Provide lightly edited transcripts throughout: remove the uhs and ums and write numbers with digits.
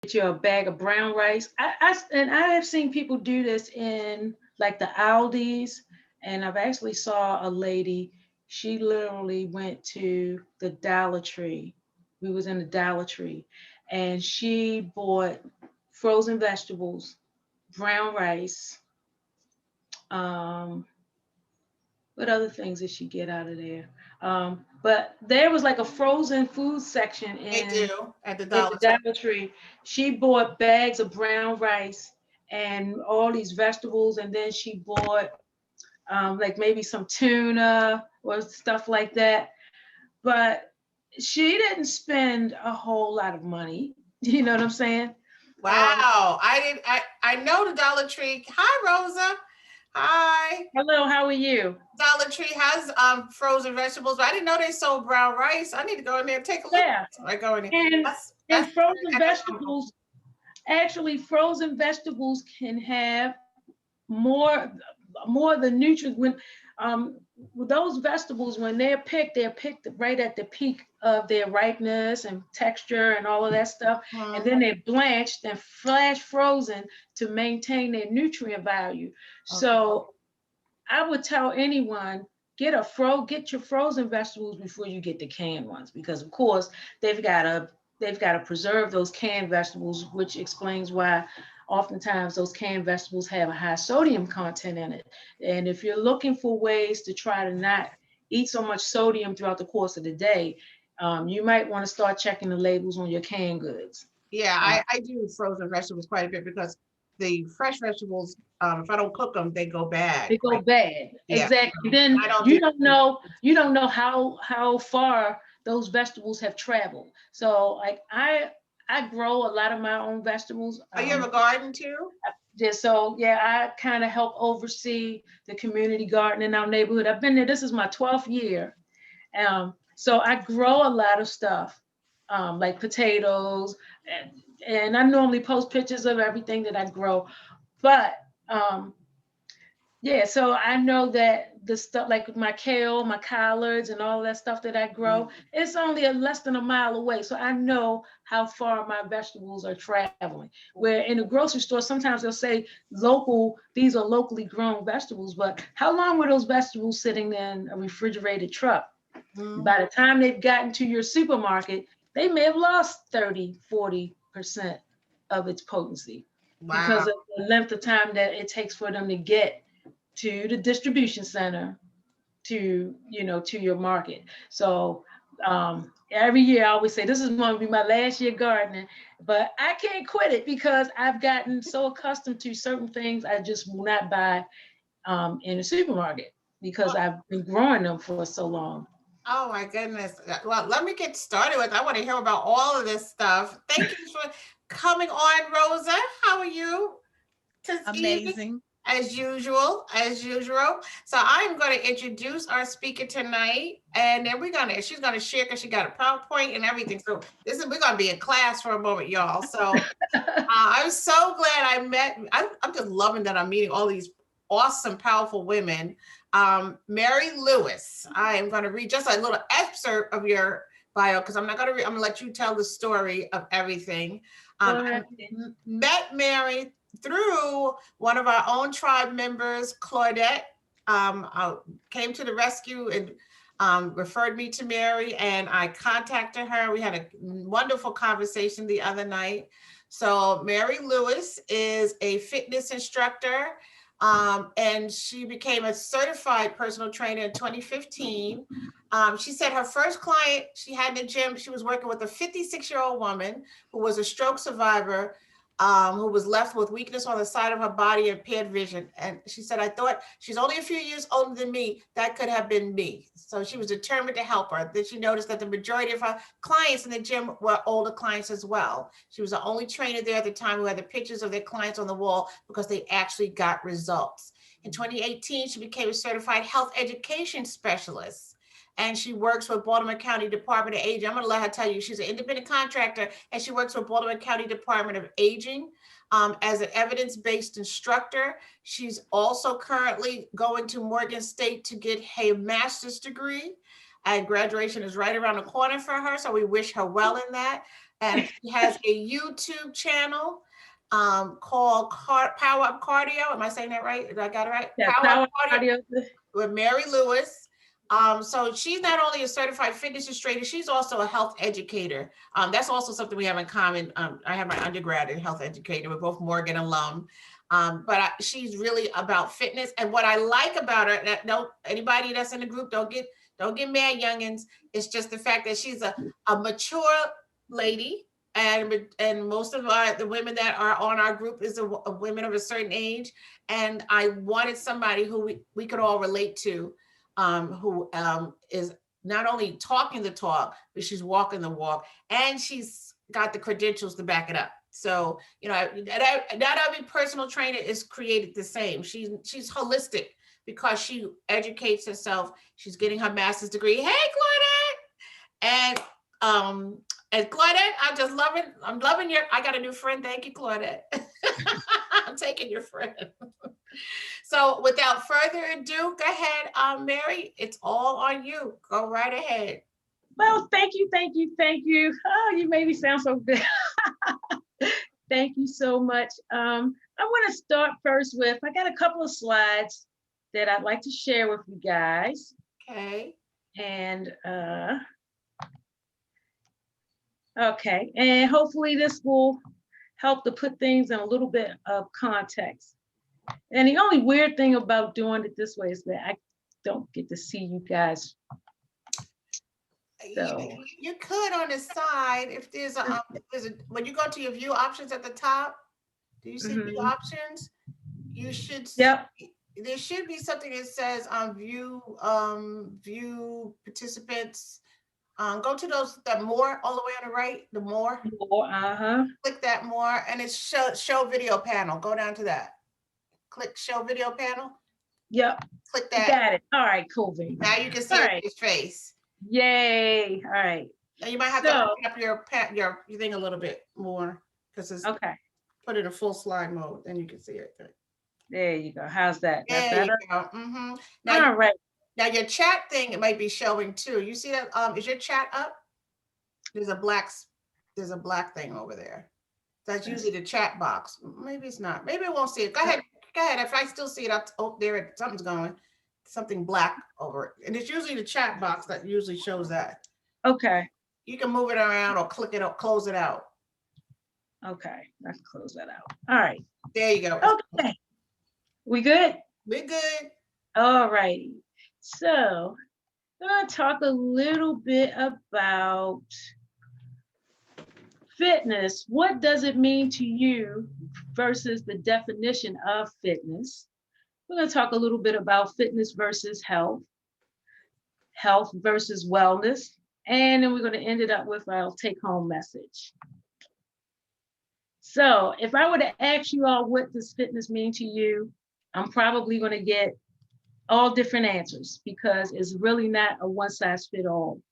get you a bag of brown rice. And I have seen people do this in like the Aldi's, and I've actually saw a lady. She literally went to the Dollar Tree. We was in the Dollar Tree, and she bought frozen vegetables, brown rice. Um, what other things did she get out of there? But there was like a frozen food section They in do at the the Dollar Tree. Dollar Tree. She bought bags of brown rice and all these vegetables, and then she bought like maybe some tuna or stuff like that. But she didn't spend a whole lot of money. You know what I'm saying? Um, Wow. I know the Dollar Tree. Hi, Rosa. Hi. Hello, how are you? Dollar Tree has frozen vegetables, but I didn't know they sold brown rice. I need to go in there and take a look. Yeah, I go in there. and That's frozen economical. vegetables. Actually, frozen vegetables can have more more of the nutrients um with those vegetables when they're picked right at the peak of their ripeness and texture and all of that stuff, and Mhm. then they're blanched and flash frozen to maintain their nutrient value. Okay. So I would tell anyone, get your frozen vegetables before you get the canned ones, because of course they've got to they've got to preserve those canned vegetables, which explains why oftentimes those canned vegetables have a high sodium content in it. And if you're looking for ways to try to not eat so much sodium throughout the course of the day, you might want to start checking the labels on your canned goods. Yeah, Uh, I do frozen vegetables quite a bit because the fresh vegetables, if I don't cook them, they go bad. they go bad. Yeah, Exactly. so Then I don't do. you don't know how far those vegetables have traveled. So like I grow a lot of my own vegetables. Oh, you have a garden too? Just so yeah, I kind of help oversee the community garden in our neighborhood. I've been there. This is my 12th year. So I grow a lot of stuff, like potatoes, and I normally post pictures of everything that I grow. But um, yeah, so I know that the stuff like my kale, my collards, and all that stuff that I grow, it's only less than a mile away. So I know how far my vegetables are traveling. Where in the grocery store, sometimes they'll say these are locally grown vegetables, but how long were those vegetables sitting in a refrigerated truck? Mhm. By the time they've gotten to your supermarket, they may have lost 30, 40% of its potency because Wow. of the length of time that it takes for them to get to the distribution center to your market. So every year I always say this is going to be my last year gardening, but I can't quit it because I've gotten so accustomed to certain things I just will not buy in a supermarket because Well, I've been growing them for so long. oh my goodness. Well, let me get started with. I want to hear about all of this stuff. Thank you for coming on, Rosa. How are you this evening? Amazing. As usual, as usual. So I'm going to introduce our speaker tonight, and then she's gonna share because she got a PowerPoint and everything. So we're gonna be in class for a moment, y'all. So I'm so glad I'm just loving that I'm meeting all these awesome, powerful women. Mary Lewis. I am going to read just a little excerpt of your bio because I'm not going to read. I'm going to let you tell the story of everything. Go I ahead. met Mary through one of our own tribe members, Claudette. Came to the rescue and referred me to Mary, and I contacted her. We had a wonderful conversation the other night. So Mary Lewis is a fitness instructor, and she became a certified personal trainer in 2015. She said her first client she had in the gym, she was working with a 56-year-old woman who was a stroke survivor, who was left with weakness on the side of her body and impaired vision. And she said, I thought she's only a few years older than me. That could have been me. So she was determined to help her. Then she noticed that the majority of her clients in the gym were older clients as well. She was the only trainer there at the time who had the pictures of their clients on the wall because they actually got results. In 2018, she became a certified health education specialist, and she works with Baltimore County Department of Aging. I'm going to let her tell you, she's an independent contractor, and she works with Baltimore County Department of Aging as an evidence-based instructor. She's also currently going to Morgan State to get a master's degree, and graduation is right around the corner for her, so we wish her well in that. and she has a YouTube channel called Power Up Cardio. Am I saying that right? Did I got it right? Yeah, Power Up power Cardio cardio. with Mary Lewis. So she's not only a certified fitness instructor, she's also a health educator. That's also something we have in common. I have my undergrad in health educator. We're both Morgan alum. But she's really about fitness. And what I like about her, that anybody that's in the group, don't get mad, youngins. It's just the fact that she's a mature lady. And most of the women that are on our group is a women of a certain age. And I wanted somebody who we could all relate to, who is not only talking the talk, but she's walking the walk, and she's got the credentials to back it up. So, you know, not every personal trainer is created the same. She's holistic because she educates herself. She's getting her master's degree. Hey, Claudette. And Claudette, I'm loving I got a new friend. Thank you, Claudette. I'm taking your friend. So without further ado, go ahead, Mary. It's all on you. Go right ahead. Well, thank you. Oh, you made me sound so good. Thank you so much. I want to start first with, I got a couple of slides that I'd like to share with you guys. Okay. And okay, and hopefully this will help to put things in a little bit of context. And the only weird thing about doing it this way is that I don't get to see you guys. So you could on the side, if there's a when you go to your view options at the top, do you see view options? You should. Yep. There should be something that says view participants. Go to that more all the way on the right. The more. Click that more, and it's show video panel. Go down to that. Click show video panel. Yep. Click that. Got it. All right, cool. Now you can see his face. Yay. All right. Now you might have to open up your thing a little bit more because it's okay. Put it in full slide mode, then you can see it. There you go. How's that? There you go. Now, all right. Now your chat thing, it might be showing too. You see that? Is your chat up? There's a black thing over there. That's usually the chat box. Maybe it's not. Maybe I won't see it. Go ahead. If I still see it, there something's going. Something black over it. And it's usually the chat box that usually shows that. Okay. You can move it around or click it or close it out. Okay. Let's close that out. All right. There you go. Okay. We good? We're good. All right. So I'm going to talk a little bit about fitness. What does it mean to you versus the definition of fitness? We're going to talk a little bit about fitness versus health, health versus wellness, and then we're going to end it up with our take-home message. So if I were to ask you all, what does fitness mean to you? I'm probably going to get all different answers because it's really not a one-size-fits-all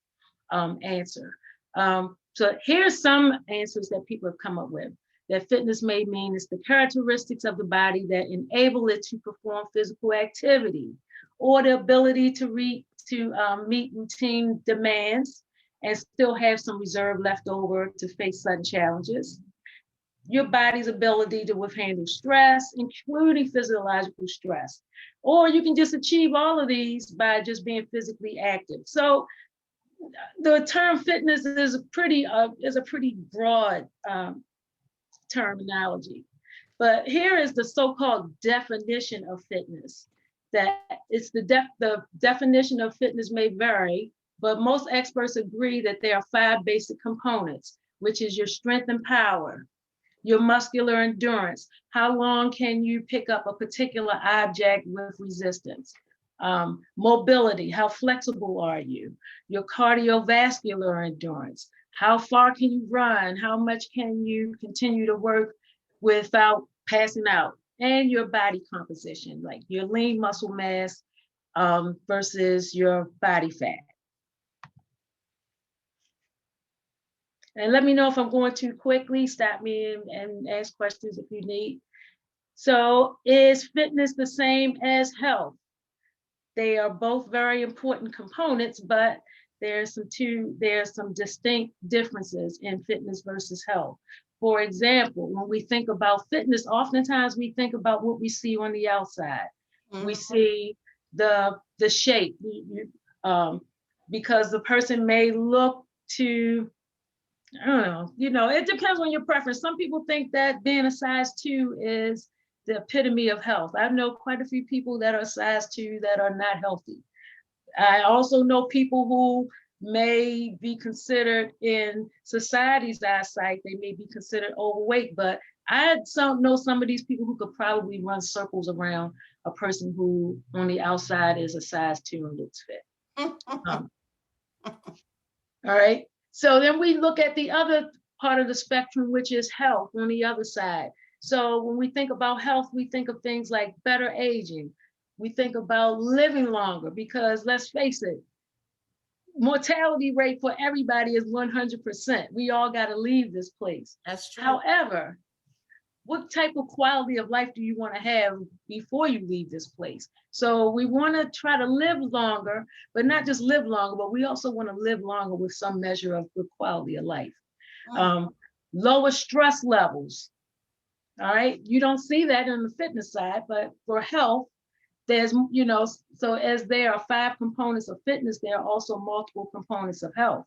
answer. So here's some answers that people have come up with. That fitness may mean is the characteristics of the body that enable it to perform physical activity, or the ability to meet routine demands and still have some reserve left over to face sudden challenges. Your body's ability to withstand stress, including physiological stress. Or you can just achieve all of these by just being physically active. So the term fitness is a pretty broad terminology. But here is the so-called definition of fitness. That it's the definition of fitness may vary, but most experts agree that there are 5 basic components, which is your strength and power, your muscular endurance. How long can you pick up a particular object with resistance? Mobility, how flexible are you? Your cardiovascular endurance, how far can you run? How much can you continue to work without passing out? And your body composition, like your lean muscle mass versus your body fat. And let me know if I'm going too quickly. Stop me and ask questions if you need. So is fitness the same as health? They are both very important components, but there's some distinct differences in fitness versus health. For example, when we think about fitness, oftentimes we think about what we see on the outside. We see the shape, because the person may look to, I don't know, it depends on your preference. Some people think that being a size 2 is the epitome of health. I know quite a few people that are size 2 that are not healthy. I also know people who may be considered, in society's eyesight, they may be considered overweight, but I know some of these people who could probably run circles around a person who on the outside is a size 2 and looks fit. All right. So then we look at the other part of the spectrum, which is health on the other side. So when we think about health, we think of things like better aging. We think about living longer, because let's face it, mortality rate for everybody is 100%. We all got to leave this place. That's true. However, what type of quality of life do you want to have before you leave this place? So we want to try to live longer, but not just live longer, but we also want to live longer with some measure of good quality of life. Lower stress levels. All right. You don't see that on the fitness side, but for health, there's, so as there are 5 components of fitness, there are also multiple components of health.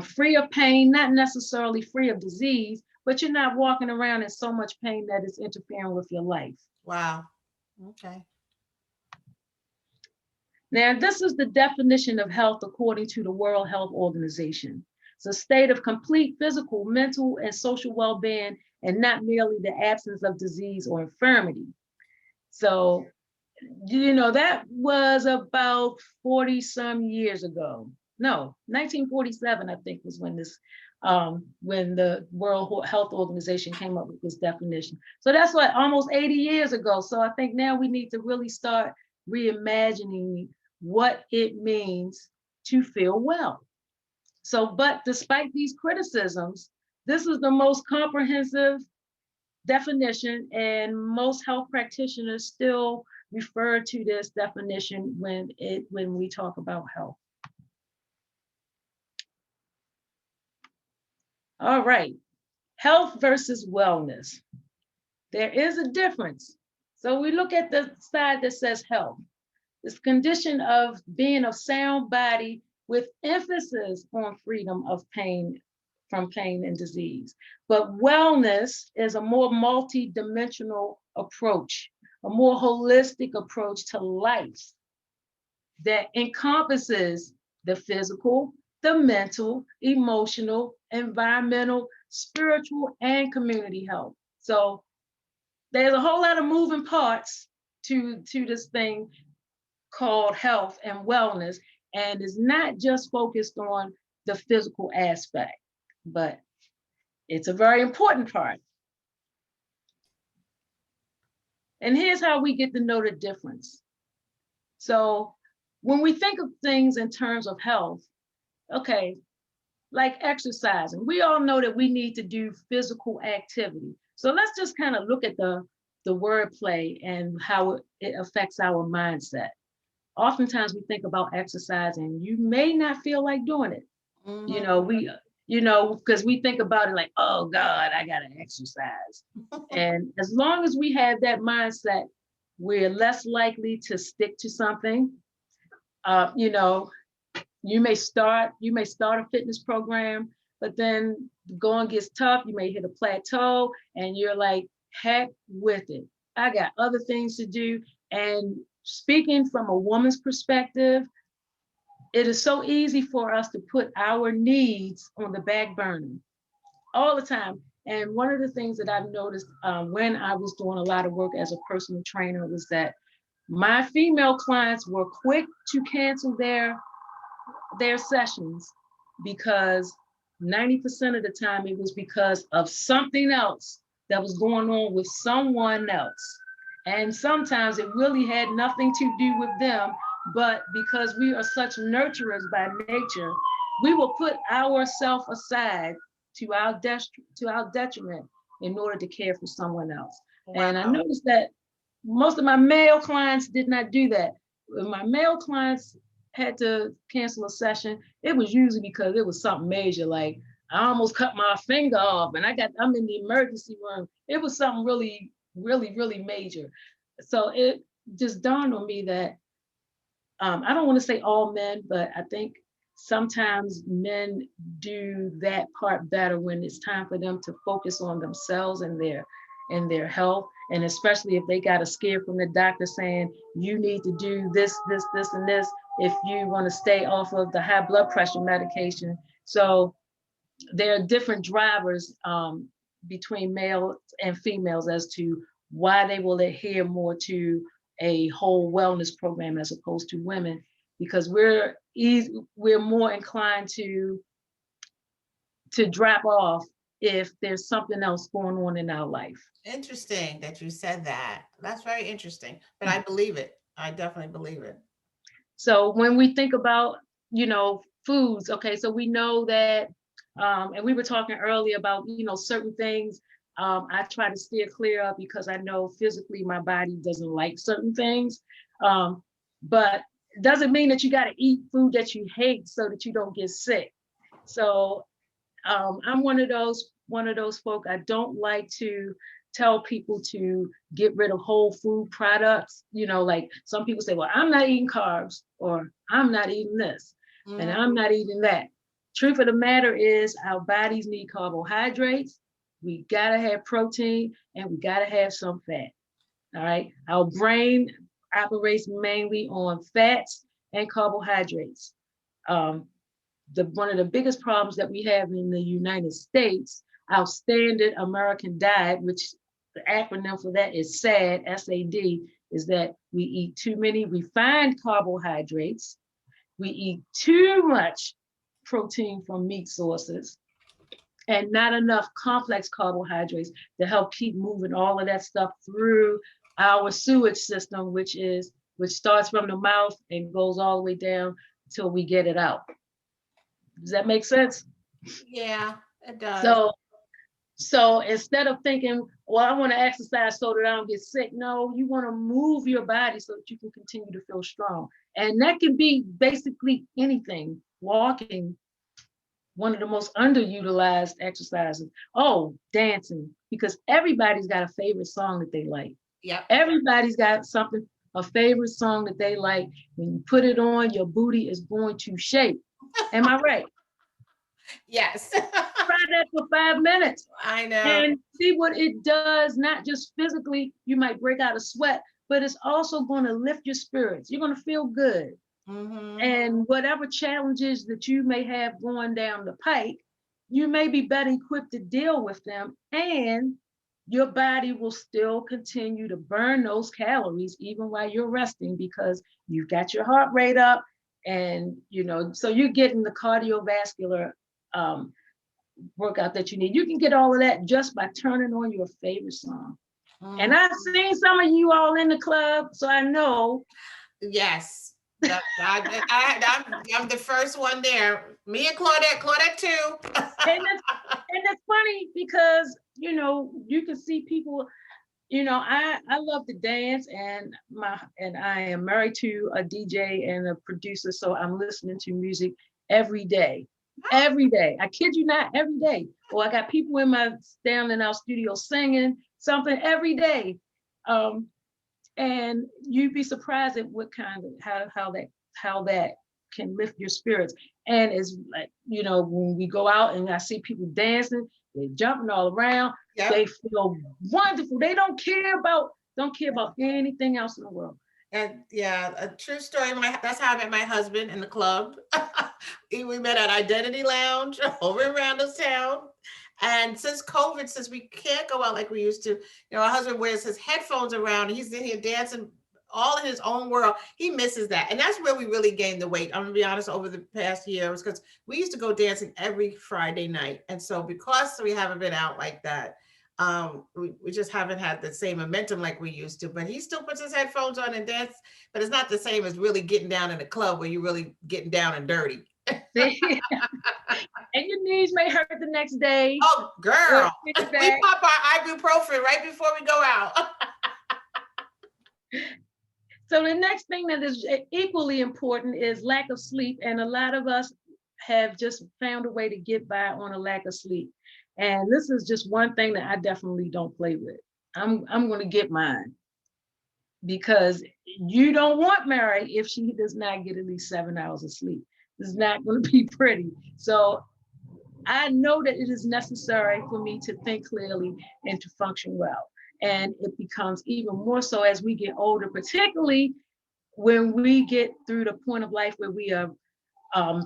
Free of pain, not necessarily free of disease, but you're not walking around in so much pain that it's interfering with your life. Wow. Okay. Now, this is the definition of health according to the World Health Organization. It's a state of complete physical, mental, and social well-being, and not merely the absence of disease or infirmity. So, that was about 40 some years ago. No, 1947, I think, was when when the World Health Organization came up with this definition. So that's what, almost 80 years ago. So I think now we need to really start reimagining what it means to feel well. So, but despite these criticisms, this is the most comprehensive definition, and most health practitioners still refer to this definition when we talk about health. All right, health versus wellness. There is a difference. So we look at the side that says health. This condition of being of sound body with emphasis on freedom of pain, from pain and disease. But wellness is a more multi-dimensional approach, a more holistic approach to life that encompasses the physical, the mental, emotional, environmental, spiritual, and community health. So there's a whole lot of moving parts to this thing called health and wellness, and it's not just focused on the physical aspect, but it's a very important part. And here's how we get to know the difference. So when we think of things in terms of health, okay, like exercising, we all know that we need to do physical activity. So let's just kind of look at the wordplay and how it affects our mindset. Oftentimes we think about exercising, you may not feel like doing it. Because we think about it like, oh God, I gotta exercise. And as long as we have that mindset, we're less likely to stick to something. You may start a fitness program, but then going gets tough. You may hit a plateau and you're like, heck with it. I got other things to do. And speaking from a woman's perspective, it is so easy for us to put our needs on the back burner all the time. And one of the things that I've noticed when I was doing a lot of work as a personal trainer was that my female clients were quick to cancel their sessions, because 90% of the time it was because of something else that was going on with someone else. And sometimes it really had nothing to do with them, but because we are such nurturers by nature, we will put ourselves aside to our detriment in order to care for someone else. Wow. And I noticed that most of my male clients did not do that. My male clients had to cancel a session, it was usually because it was something major, like I almost cut my finger off and I'm in the emergency room. It was something really, really, really major. So it just dawned on me that I don't want to say all men, but I think sometimes men do that part better when it's time for them to focus on themselves and their health. And especially if they got a scare from the doctor saying you need to do this, this, and this if you want to stay off of the high blood pressure medication. So there are different drivers between males and females as to why they will adhere more to a whole wellness program as opposed to women, because we're more inclined to drop off if there's something else going on in our life. Interesting that you said that. That's very interesting, but I believe it. I definitely believe it. So when we think about, foods, okay, so we know that, and we were talking earlier about, certain things I try to steer clear of because I know physically my body doesn't like certain things. But it doesn't mean that you got to eat food that you hate so that you don't get sick. So I'm one of those folk. I don't like to tell people to get rid of whole food products. Like some people say, well, I'm not eating carbs, or I'm not eating this, and I'm not eating that. Truth of the matter is our bodies need carbohydrates. We gotta have protein and we gotta have some fat. All right. Our brain operates mainly on fats and carbohydrates. One of the biggest problems that we have in the United States, our standard American diet, which the acronym for that is SAD, S-A-D, is that we eat too many refined carbohydrates. We eat too much protein from meat sources and not enough complex carbohydrates to help keep moving all of that stuff through our sewage system, which starts from the mouth and goes all the way down until we get it out. Does that make sense? Yeah, it does. So instead of thinking, well, I want to exercise so that I don't get sick. No, you want to move your body so that you can continue to feel strong. And that can be basically anything. Walking, one of the most underutilized exercises. Oh, dancing, because everybody's got a favorite song that they like. Yeah. Everybody's got a favorite song that they like. When you put it on, your booty is going to shake. Am I right? Yes. Try that for 5 minutes. I know. And see what it does, not just physically, you might break out a sweat, but it's also going to lift your spirits. You're going to feel good. And whatever challenges that you may have going down the pike, you may be better equipped to deal with them. And your body will still continue to burn those calories even while you're resting, because you've got your heart rate up. And, so you're getting the cardiovascular workout that you need. You can get all of that just by turning on your favorite song. And I've seen some of you all in the club, so I know. Yes. I'm the first one there. Me and Claudette too. and it's funny because, you can see people, I love to dance, and I am married to a DJ and a producer, so I'm listening to music every day. Every day. I kid you not, every day. Or I got people down in our studio singing something every day. And you'd be surprised at what kind of how that can lift your spirits. And it's like, when we go out and I see people dancing, they're jumping all around, yep. They feel wonderful. They don't care about anything else in the world. And yeah, a true story. That's how I met my husband in the club. We met at Identity Lounge over in Randallstown. And since COVID, since we can't go out like we used to, our husband wears his headphones around and he's in here dancing all in his own world. He misses that. And that's where we really gained the weight. I'm gonna be honest, over the past year, was because we used to go dancing every Friday night. And so because we haven't been out like that, we just haven't had the same momentum like we used to. But he still puts his headphones on and dance, but it's not the same as really getting down in a club where you're really getting down and dirty. And your knees may hurt the next day. Oh, girl. We pop our ibuprofen right before we go out. So the next thing that is equally important is lack of sleep. And a lot of us have just found a way to get by on a lack of sleep. And this is just one thing that I definitely don't play with. I'm going to get mine, because you don't want Mary if she does not get at least 7 hours of sleep. It's not going to be pretty. So I know that it is necessary for me to think clearly and to function well. And it becomes even more so as we get older, particularly when we get through the point of life where we are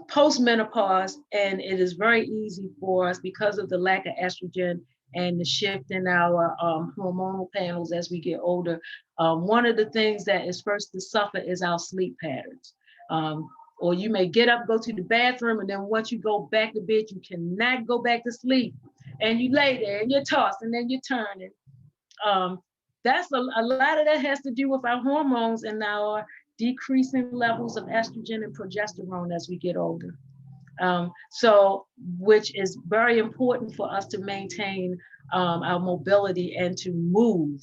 post-menopause, and it is very easy for us because of the lack of estrogen and the shift in our hormonal panels as we get older. One of the things that is first to suffer is our sleep patterns. Or you may get up, go to the bathroom, and then once you go back to bed, you cannot go back to sleep. And you lay there and you're tossing and then you're turning. That's a lot of that has to do with our hormones and our decreasing levels of estrogen and progesterone as we get older. So, which is very important for us to maintain our mobility and to move,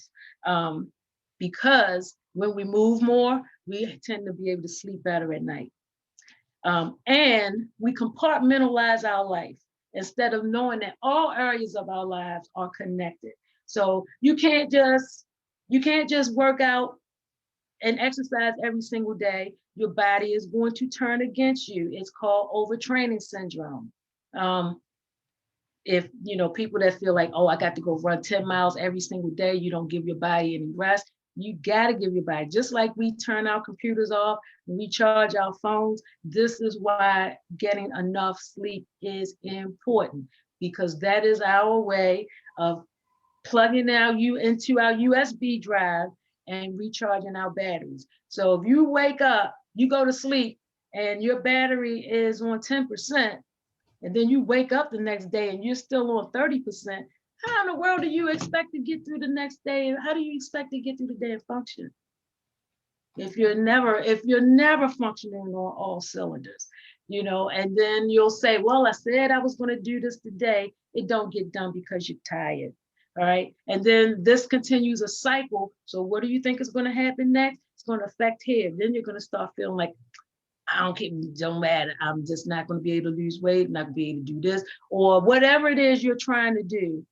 because when we move more, we tend to be able to sleep better at night. And we compartmentalize our life instead of knowing that all areas of our lives are connected. So you can't just work out and exercise every single day. Your body is going to turn against you. It's called overtraining syndrome. If people that feel like, oh, I got to go run 10 miles every single day, you don't give your body any rest. You got to give your body, just like we turn our computers off and we charge our phones. This is why getting enough sleep is important, because that is our way of plugging you into our USB drive and recharging our batteries. So if you wake up, you go to sleep and your battery is on 10%, and then you wake up the next day and you're still on 30%, how in the world do you expect to get through the next day? And how do you expect to get through the day and function if you're never functioning on all cylinders? And then you'll say, well, I said I was going to do this today. It don't get done because you're tired. All right. And then this continues a cycle. So what do you think is going to happen next? It's going to affect here. Then you're going to start feeling like, don't matter. I'm just not going to be able to lose weight. I'm not going to be able to do this or whatever it is you're trying to do.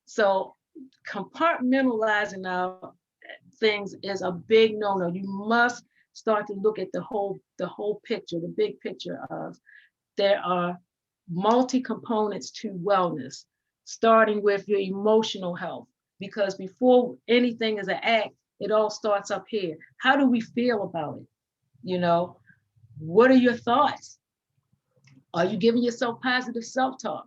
So compartmentalizing our things is a big no-no. You must start to look at the whole picture, the big picture of there are multi-components to wellness, starting with your emotional health, because before anything is an act, it all starts up here. How do we feel about it? What are your thoughts? Are you giving yourself positive self-talk?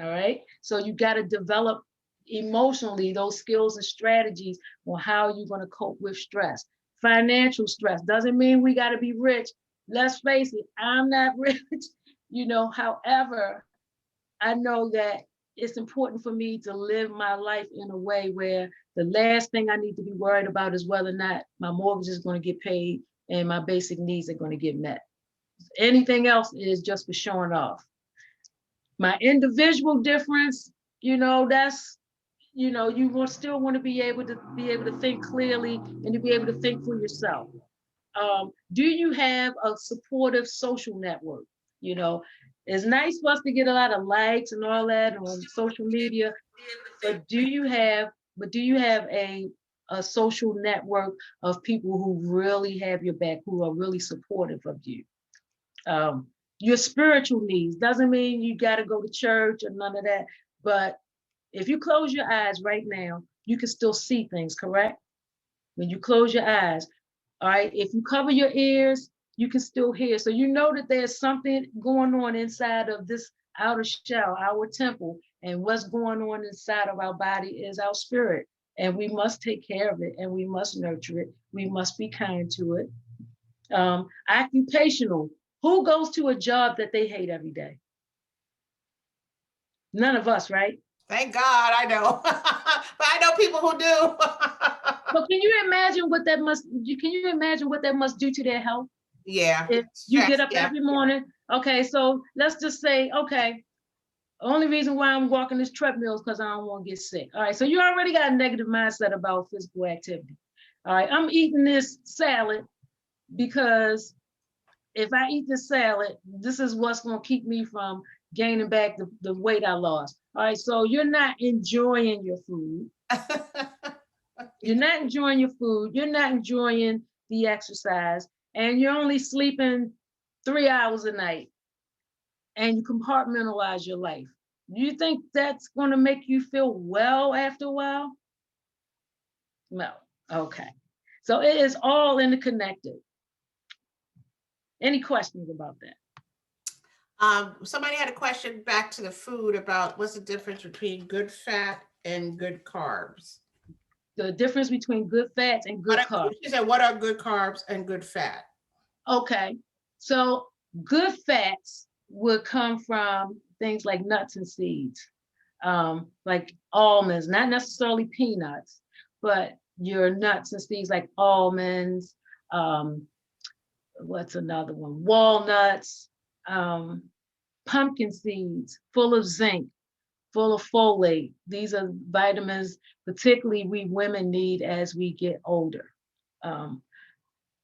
All right. So you got to develop emotionally those skills and strategies on how you're going to cope with stress. Financial stress doesn't mean we got to be rich. Let's face it, I'm not rich, however, I know that it's important for me to live my life in a way where the last thing I need to be worried about is whether or not my mortgage is going to get paid and my basic needs are going to get met. Anything else is just for showing off. My individual difference, that's, you still want to be able to think clearly and to be able to think for yourself. Do you have a supportive social network? It's nice for us to get a lot of likes and all that on social media, but do you have a social network of people who really have your back, who are really supportive of you? Your spiritual needs doesn't mean you got to go to church or none of that, but if you close your eyes right now, you can still see things, correct? When you close your eyes, all right, if you cover your ears, you can still hear. So you know that there's something going on inside of this outer shell, our temple, and what's going on inside of our body is our spirit. And we must take care of it and we must nurture it. We must be kind to it. Occupational. Who goes to a job that they hate every day? None of us, right? Thank God, I know. But I know people who do. But can you imagine what that must do to their health? Yeah. If you get up every morning, okay, so let's just say, okay, only reason why I'm walking this treadmill is because I don't want to get sick. All right, so you already got a negative mindset about physical activity. All right, I'm eating this salad because if I eat this salad, this is what's going to keep me from gaining back the weight I lost. All right, so you're not enjoying your food. You're not enjoying your food. You're not enjoying the exercise, and you're only sleeping 3 hours a night, and you compartmentalize your life. Do you think that's going to make you feel well after a while? No. Okay. So it is all interconnected. Any questions about that? Somebody had a question back to the food about what's the difference between good fat and good carbs? The difference between good fats and good carbs. She said, what are good carbs and good fat? Okay. So good fats would come from things like nuts and seeds, like almonds, not necessarily peanuts, but your nuts and seeds like almonds, what's another one? Walnuts, pumpkin seeds, full of zinc, full of folate. These are vitamins, particularly we women need as we get older.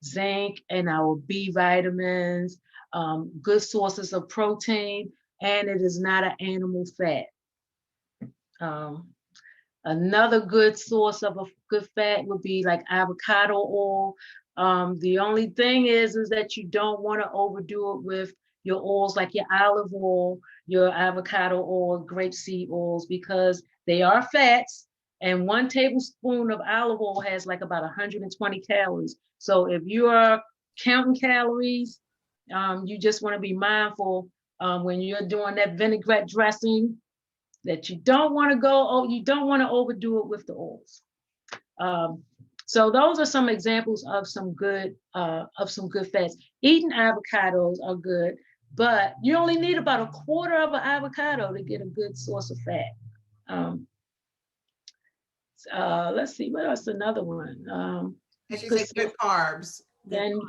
Zinc and our B vitamins, good sources of protein, and it is not an animal fat. Another good source of a good fat would be like avocado oil. The only thing is that you don't want to overdo it with your oils like your olive oil, your avocado oil, grapeseed oils, because they are fats. And 1 tablespoon of olive oil has like about 120 calories. So if you are counting calories, you just want to be mindful when you're doing that vinaigrette dressing that you don't want to overdo it with the oils. So those are some examples of some good fats. Eating avocados are good, but you only need about a quarter of an avocado to get a good source of fat. Let's see, what else? Another one. And she said good carbs. Then,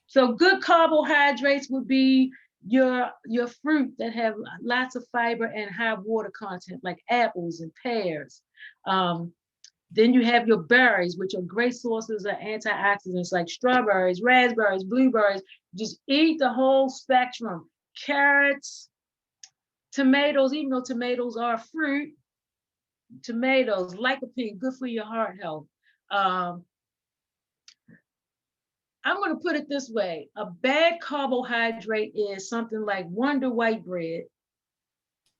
so good carbohydrates would be your fruit that have lots of fiber and high water content, like apples and pears. Then you have your berries, which are great sources of antioxidants, like strawberries, raspberries, blueberries. Just eat the whole spectrum. Carrots, tomatoes, even though tomatoes are a fruit, tomatoes, lycopene, good for your heart health. I'm going to put it this way. A bad carbohydrate is something like Wonder White bread.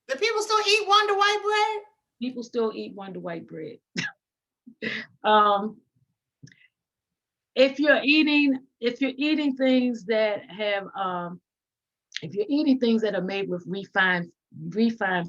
Do people still eat Wonder White bread? People still eat Wonder White bread. If you're eating things that have, if you're eating things that are made with refined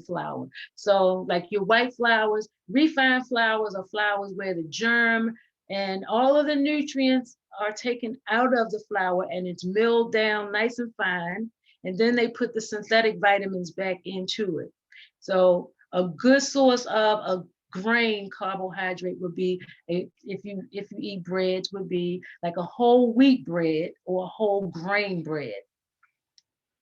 flour, so like your white flours, refined flours are flours where the germ and all of the nutrients are taken out of the flour and it's milled down nice and fine, and then they put the synthetic vitamins back into it. So a good source of a grain carbohydrate would be, if you eat breads, would be like a whole wheat bread or a whole grain bread.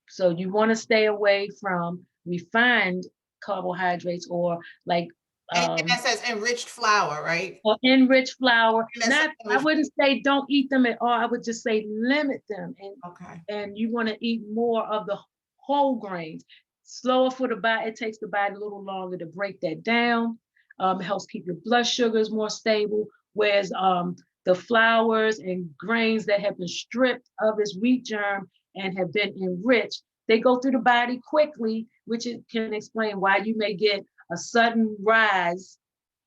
So you want to stay away from refined carbohydrates or like and that says enriched flour, right? Or enriched flour. Not, I wouldn't say don't eat them at all. I would just say limit them. And you want to eat more of the whole grains. Slower for the body. It takes the body a little longer to break that down. It helps keep your blood sugars more stable. Whereas the flours and grains that have been stripped of its wheat germ and have been enriched, they go through the body quickly, which it can explain why you may get a sudden rise.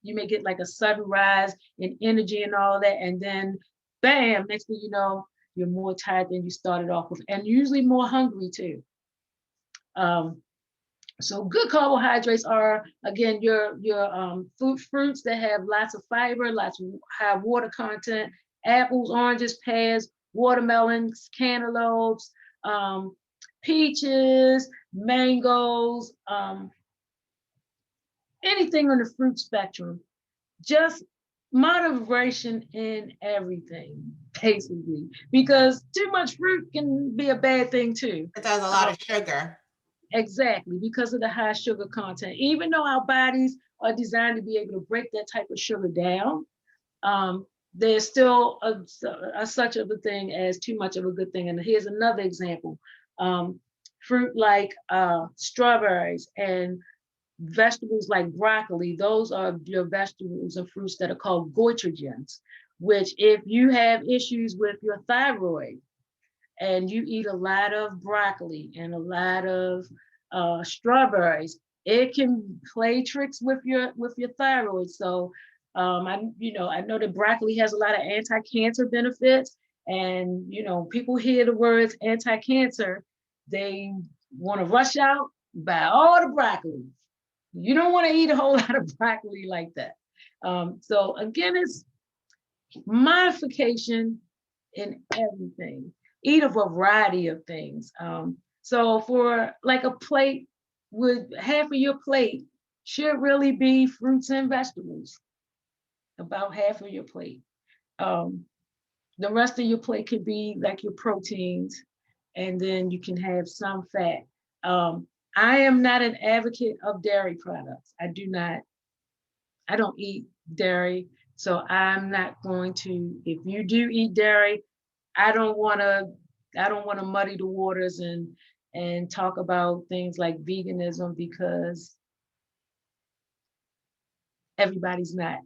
You may get like a sudden rise in energy and all that, and then bam, next thing you know, you're more tired than you started off with, and usually more hungry too. So good carbohydrates are, again, your fruits that have lots of fiber, lots of high water content, apples, oranges, pears, watermelons, cantaloupes, peaches, mangoes, anything on the fruit spectrum. Just moderation in everything, basically, because too much fruit can be a bad thing too. It has a lot of sugar. Exactly, because of the high sugar content. Even though our bodies are designed to be able to break that type of sugar down, there's still such of a thing as too much of a good thing. And here's another example. Fruit like strawberries and vegetables like broccoli, those are your vegetables and fruits that are called goitrogens, which if you have issues with your thyroid and you eat a lot of broccoli and a lot of strawberries, it can play tricks with your thyroid. So I know that broccoli has a lot of anti-cancer benefits, and people hear the words anti-cancer, they want to rush out, buy all the broccoli. You don't want to eat a whole lot of broccoli like that. So again, it's modification in everything. Eat a variety of things. So for like a plate, with half of your plate should really be fruits and vegetables, about half of your plate. The rest of your plate could be like your proteins, and then you can have some fat. I am not an advocate of dairy products. I don't eat dairy, so I'm not going to, if you do eat dairy, I don't want to muddy the waters and talk about things like veganism, because everybody's not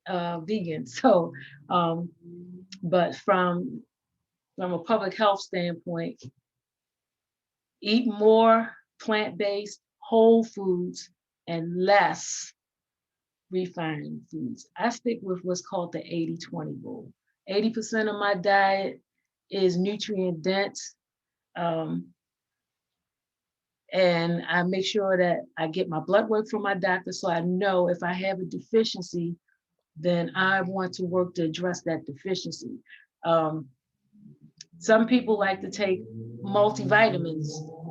vegan. So, but from a public health standpoint, eat more plant-based whole foods and less refined foods. I stick with what's called the 80-20 rule. 80% of my diet is nutrient dense. And I make sure that I get my blood work from my doctor, so I know if I have a deficiency, then I want to work to address that deficiency. Some people like to take multivitamins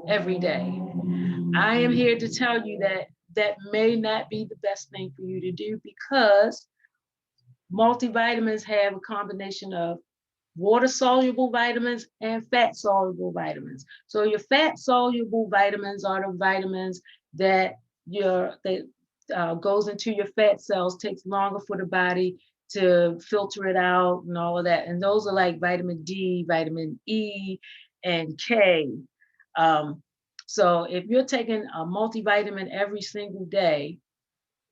every day. I am here to tell you that that may not be the best thing for you to do, because multivitamins have a combination of water-soluble vitamins and fat-soluble vitamins. So your fat-soluble vitamins are the vitamins that goes into your fat cells, takes longer for the body to filter it out and all of that. And those are like vitamin D, vitamin E, and K. So if you're taking a multivitamin every single day,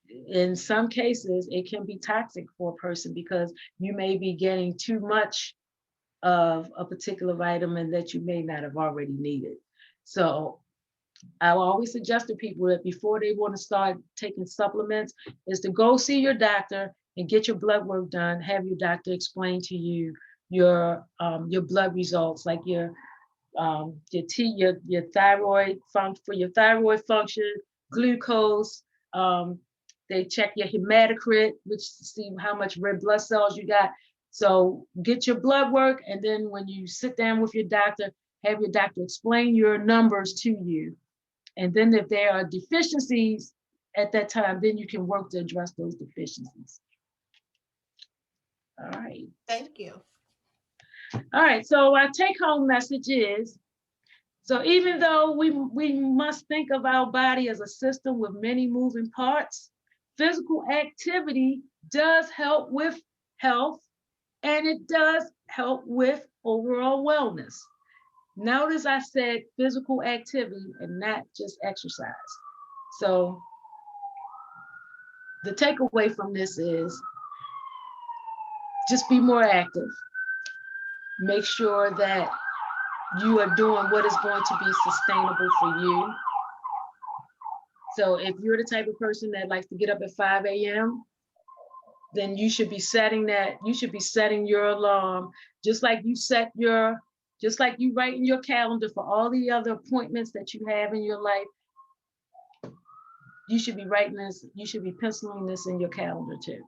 in some cases, it can be toxic for a person, because you may be getting too much of a particular vitamin that you may not have already needed. So I will always suggest to people that before they want to start taking supplements is to go see your doctor and get your blood work done. Have your doctor explain to you your blood results, like your thyroid for your thyroid function, glucose. They check your hematocrit, which see how much red blood cells you got. So get your blood work, and then when you sit down with your doctor, have your doctor explain your numbers to you. And then if there are deficiencies at that time, then you can work to address those deficiencies. All right. Thank you. All right, so our take-home message is, so even though we must think of our body as a system with many moving parts, physical activity does help with health, and it does help with overall wellness. Notice I said physical activity and not just exercise. So the takeaway from this is just be more active. Make sure that you are doing what is going to be sustainable for you. So if you're the type of person that likes to get up at 5 a.m., then you should be setting your alarm, just like you write in your calendar for all the other appointments that you have in your life. You should be writing this, you should be penciling this in your calendar too.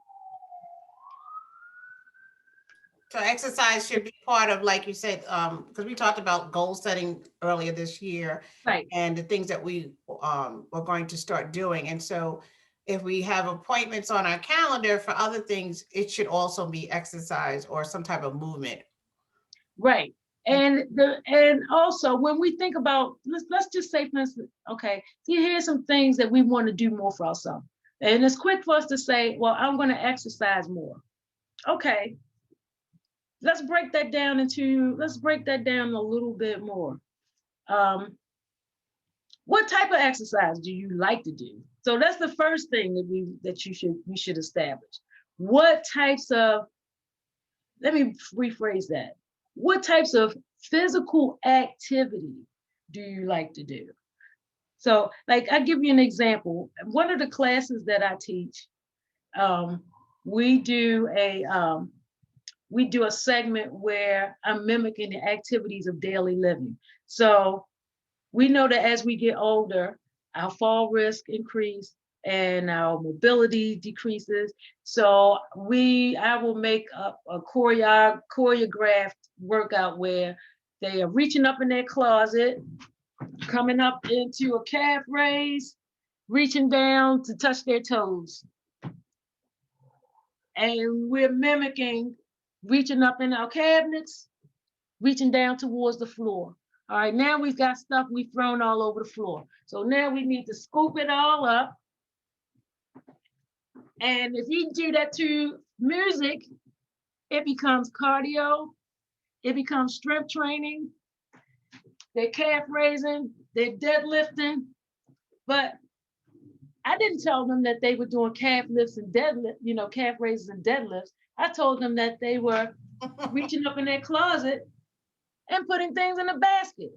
So exercise should be part of, like you said, because we talked about goal setting earlier this year, right? And the things that we are going to start doing. And so if we have appointments on our calendar for other things, it should also be exercise or some type of movement. Right. And also when we think about, let's just say, for instance, okay, here's some things that we want to do more for ourselves. And it's quick for us to say, well, I'm going to exercise more. Okay. let's break that down a little bit more. What type of exercise do you like to do? So that's the first thing that we should establish. What types of, let me rephrase that. What types of physical activity do you like to do? So, like, I give you an example. One of the classes that I teach, we do a segment where I'm mimicking the activities of daily living. So we know that as we get older, our fall risk increase and our mobility decreases. So I will make up a choreographed workout where they are reaching up in their closet, coming up into a calf raise, reaching down to touch their toes. And we're mimicking reaching up in our cabinets, reaching down towards the floor. All right, now we've got stuff we've thrown all over the floor. So now we need to scoop it all up. And if you do that to music, it becomes cardio, it becomes strength training, they're calf raising, they're deadlifting. But I didn't tell them that they were doing calf lifts and deadlift, calf raises and deadlifts. I told them that they were reaching up in their closet and putting things in the basket.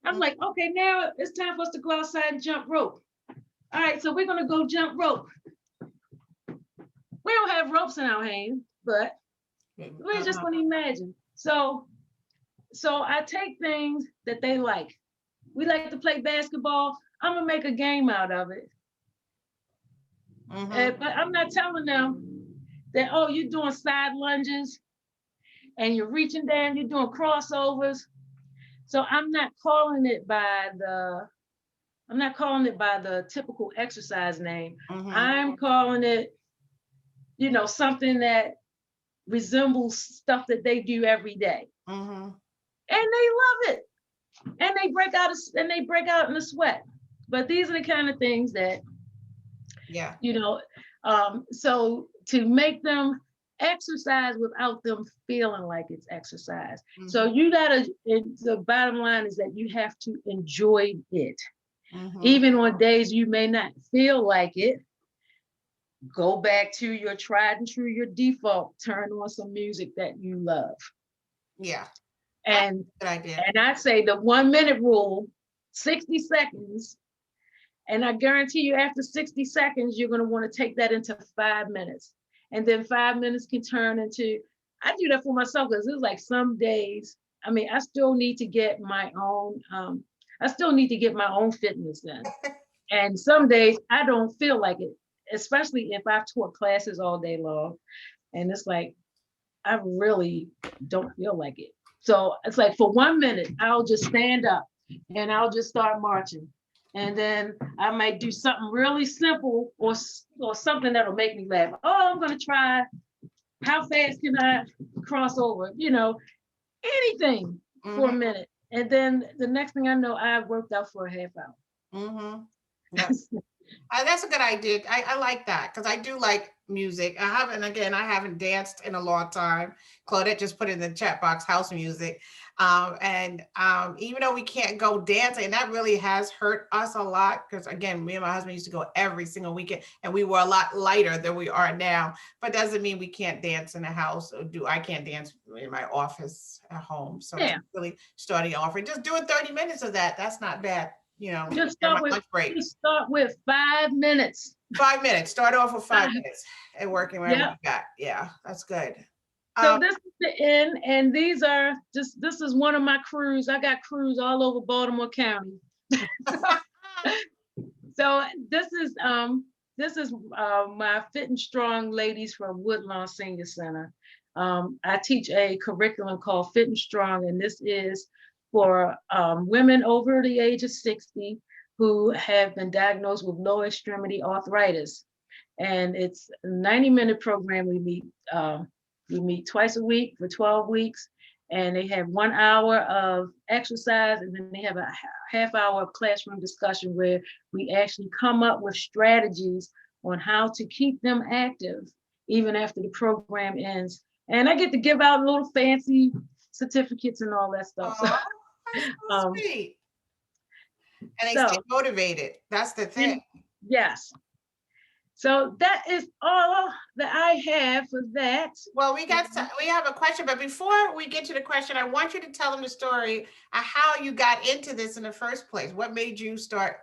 I'm like, okay, now it's time for us to go outside and jump rope. All right, so we're gonna go jump rope. We don't have ropes in our hands, but we're just gonna imagine. So I take things that they like. We like to play basketball. I'm gonna make a game out of it. But I'm not telling them that, oh, you're doing side lunges and you're reaching down, you're doing crossovers. So I'm not calling it by the typical exercise name. I'm calling it, something that resembles stuff that they do every day. And they love it. And they break out in a sweat. But these are the kind of things that, so to make them exercise without them feeling like it's exercise. So the bottom line is that you have to enjoy it. Even on days you may not feel like it, go back to your tried and true, your default, turn on some music that you love. Yeah. And good idea. And I say the 1 minute rule, 60 seconds. And I guarantee you after 60 seconds, you're going to want to take that into 5 minutes. And then 5 minutes can turn into, I do that for myself because it's like some days, I still need to get my own, fitness in. And some days I don't feel like it, especially if I've taught classes all day long. And it's like, I really don't feel like it. So it's like for 1 minute, I'll just stand up and I'll just start marching. And then I might do something really simple or something that'll make me laugh. Oh, I'm going to try, how fast can I cross over? Anything for a minute. And then the next thing I know, I've worked out for a half hour. Yes. That's a good idea. I like that because I do like music. I haven't danced in a long time. Claudette just put in the chat box house music. And even though we can't go dancing, and that really has hurt us a lot because again, me and my husband used to go every single weekend and we were a lot lighter than we are now, but doesn't mean we can't dance in the house I can't dance in my office at home. So yeah. Really starting offering, just doing 30 minutes of that. That's not bad. Just start with 5 minutes. 5 minutes. Start off with 5 minutes and working around what you got. Yeah, that's good. So this is the end, and this is one of my crews. I got crews all over Baltimore County. So this is my Fit and Strong ladies from Woodlawn Senior Center. I teach a curriculum called Fit and Strong, and this is for women over the age of 60 who have been diagnosed with lower extremity arthritis. And it's a 90-minute program. We meet twice a week for 12 weeks, and they have 1 hour of exercise, and then they have a half hour of classroom discussion where we actually come up with strategies on how to keep them active even after the program ends. And I get to give out little fancy certificates and all that stuff. So, Oh, that's so um, sweet. And they stay so motivated. That's the thing. yes. So that is all that I have for that. Well, we have a question, but before we get to the question, I want you to tell them the story of how you got into this in the first place. What made you start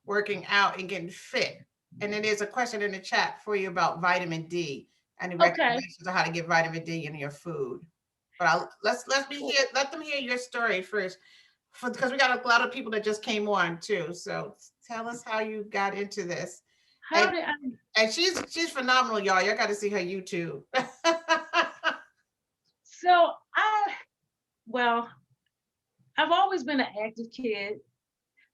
working out and getting fit? And then there's a question in the chat for you about vitamin D and the Okay. recommendations of how to get vitamin D in your food. But let them hear your story first, because we got a lot of people that just came on too. So tell us how you got into this. How did I? And she's phenomenal, y'all. Y'all got to see her YouTube. So well, I've always been an active kid.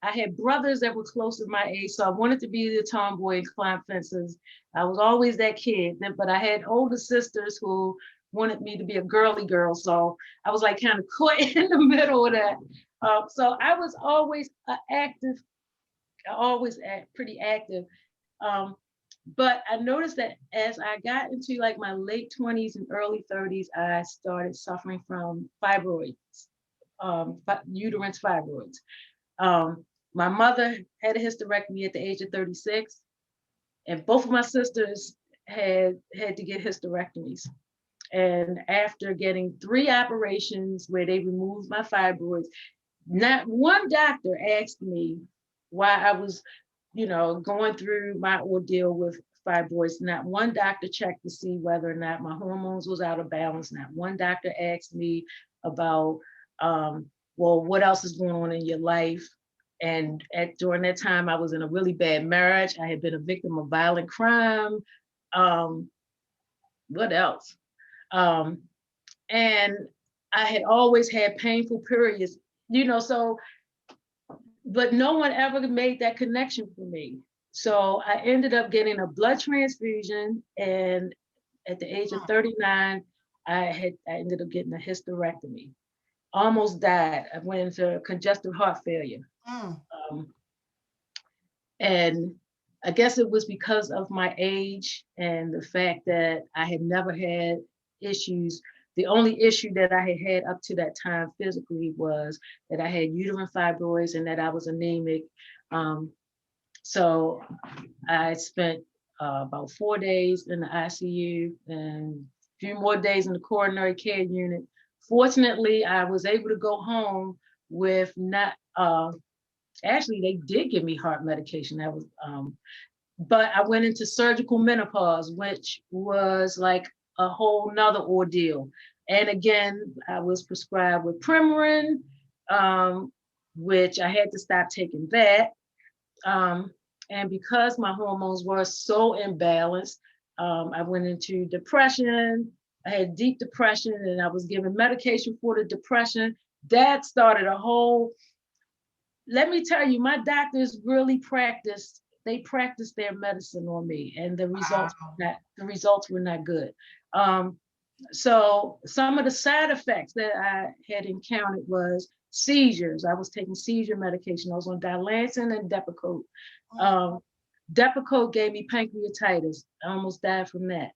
I had brothers that were close to my age, so I wanted to be the tomboy and climb fences. I was always that kid, but I had older sisters who wanted me to be a girly girl, so I was like kind of caught in the middle of that. So I was always active, pretty active. But I noticed that as I got into like my late 20s and early 30s, I started suffering from fibroids, uterine fibroids. My mother had a hysterectomy at the age of 36, and both of my sisters had to get hysterectomies. And after getting 3 operations where they removed my fibroids, not one doctor asked me why I was, going through my ordeal with fibroids. Not one doctor checked to see whether or not my hormones was out of balance. Not one doctor asked me about, well, what else is going on in your life? And during that time, I was in a really bad marriage. I had been a victim of violent crime. What else? And I had always had painful periods, so, but no one ever made that connection for me. So I ended up getting a blood transfusion, and at the age of 39, I ended up getting a hysterectomy. Almost died. I went into congestive heart failure. And I guess it was because of my age and the fact that I had never had issues. The only issue that I had had up to that time physically was that I had uterine fibroids and that I was anemic. So I spent about 4 days in the ICU and a few more days in the coronary care unit. Fortunately, I was able to go home with not, actually, they did give me heart medication. That was, but I went into surgical menopause, which was like a whole nother ordeal. And again, I was prescribed with Premarin, which I had to stop taking that. And because my hormones were so imbalanced, I went into depression. I had deep depression, and I was given medication for the depression. That started a whole, let me tell you, my doctors really practiced their medicine on me, and the results were not good. So some of the side effects that I had encountered was seizures. I was taking seizure medication. I was on Dilantin and Depakote. Depakote gave me pancreatitis. I almost died from that.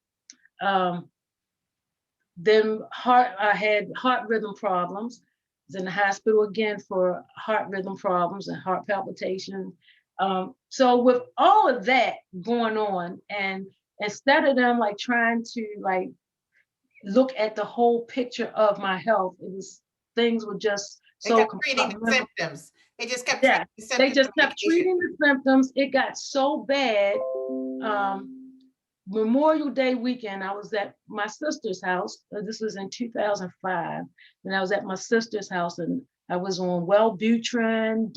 Then I had heart rhythm problems. I was in the hospital again for heart rhythm problems and heart palpitation. So with all of that going on, and instead of them like trying to like look at the whole picture of my health, things were just so treating the symptoms. They just kept treating the symptoms. They just kept treating the symptoms. It got so bad. Memorial Day weekend, I was at my sister's house. This was in 2005. And I was at my sister's house, and I was on Wellbutrin,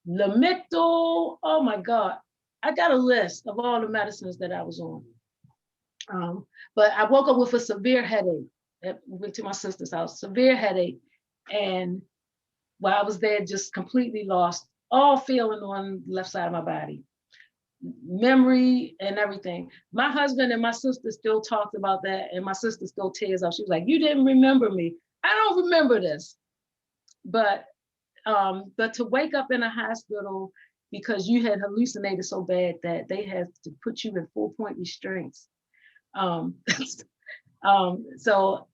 Lamictal. Oh my God. I got a list of all the medicines that I was on. But I woke up with a severe headache. Went to my sister's house, severe headache. And while I was there, just completely lost all feeling on the left side of my body. Memory and everything. My husband and my sister still talked about that, and my sister still tears up. She was like, "You didn't remember me." I don't remember this. But to wake up in a hospital because you had hallucinated so bad that they had to put you in 4-point restraints. So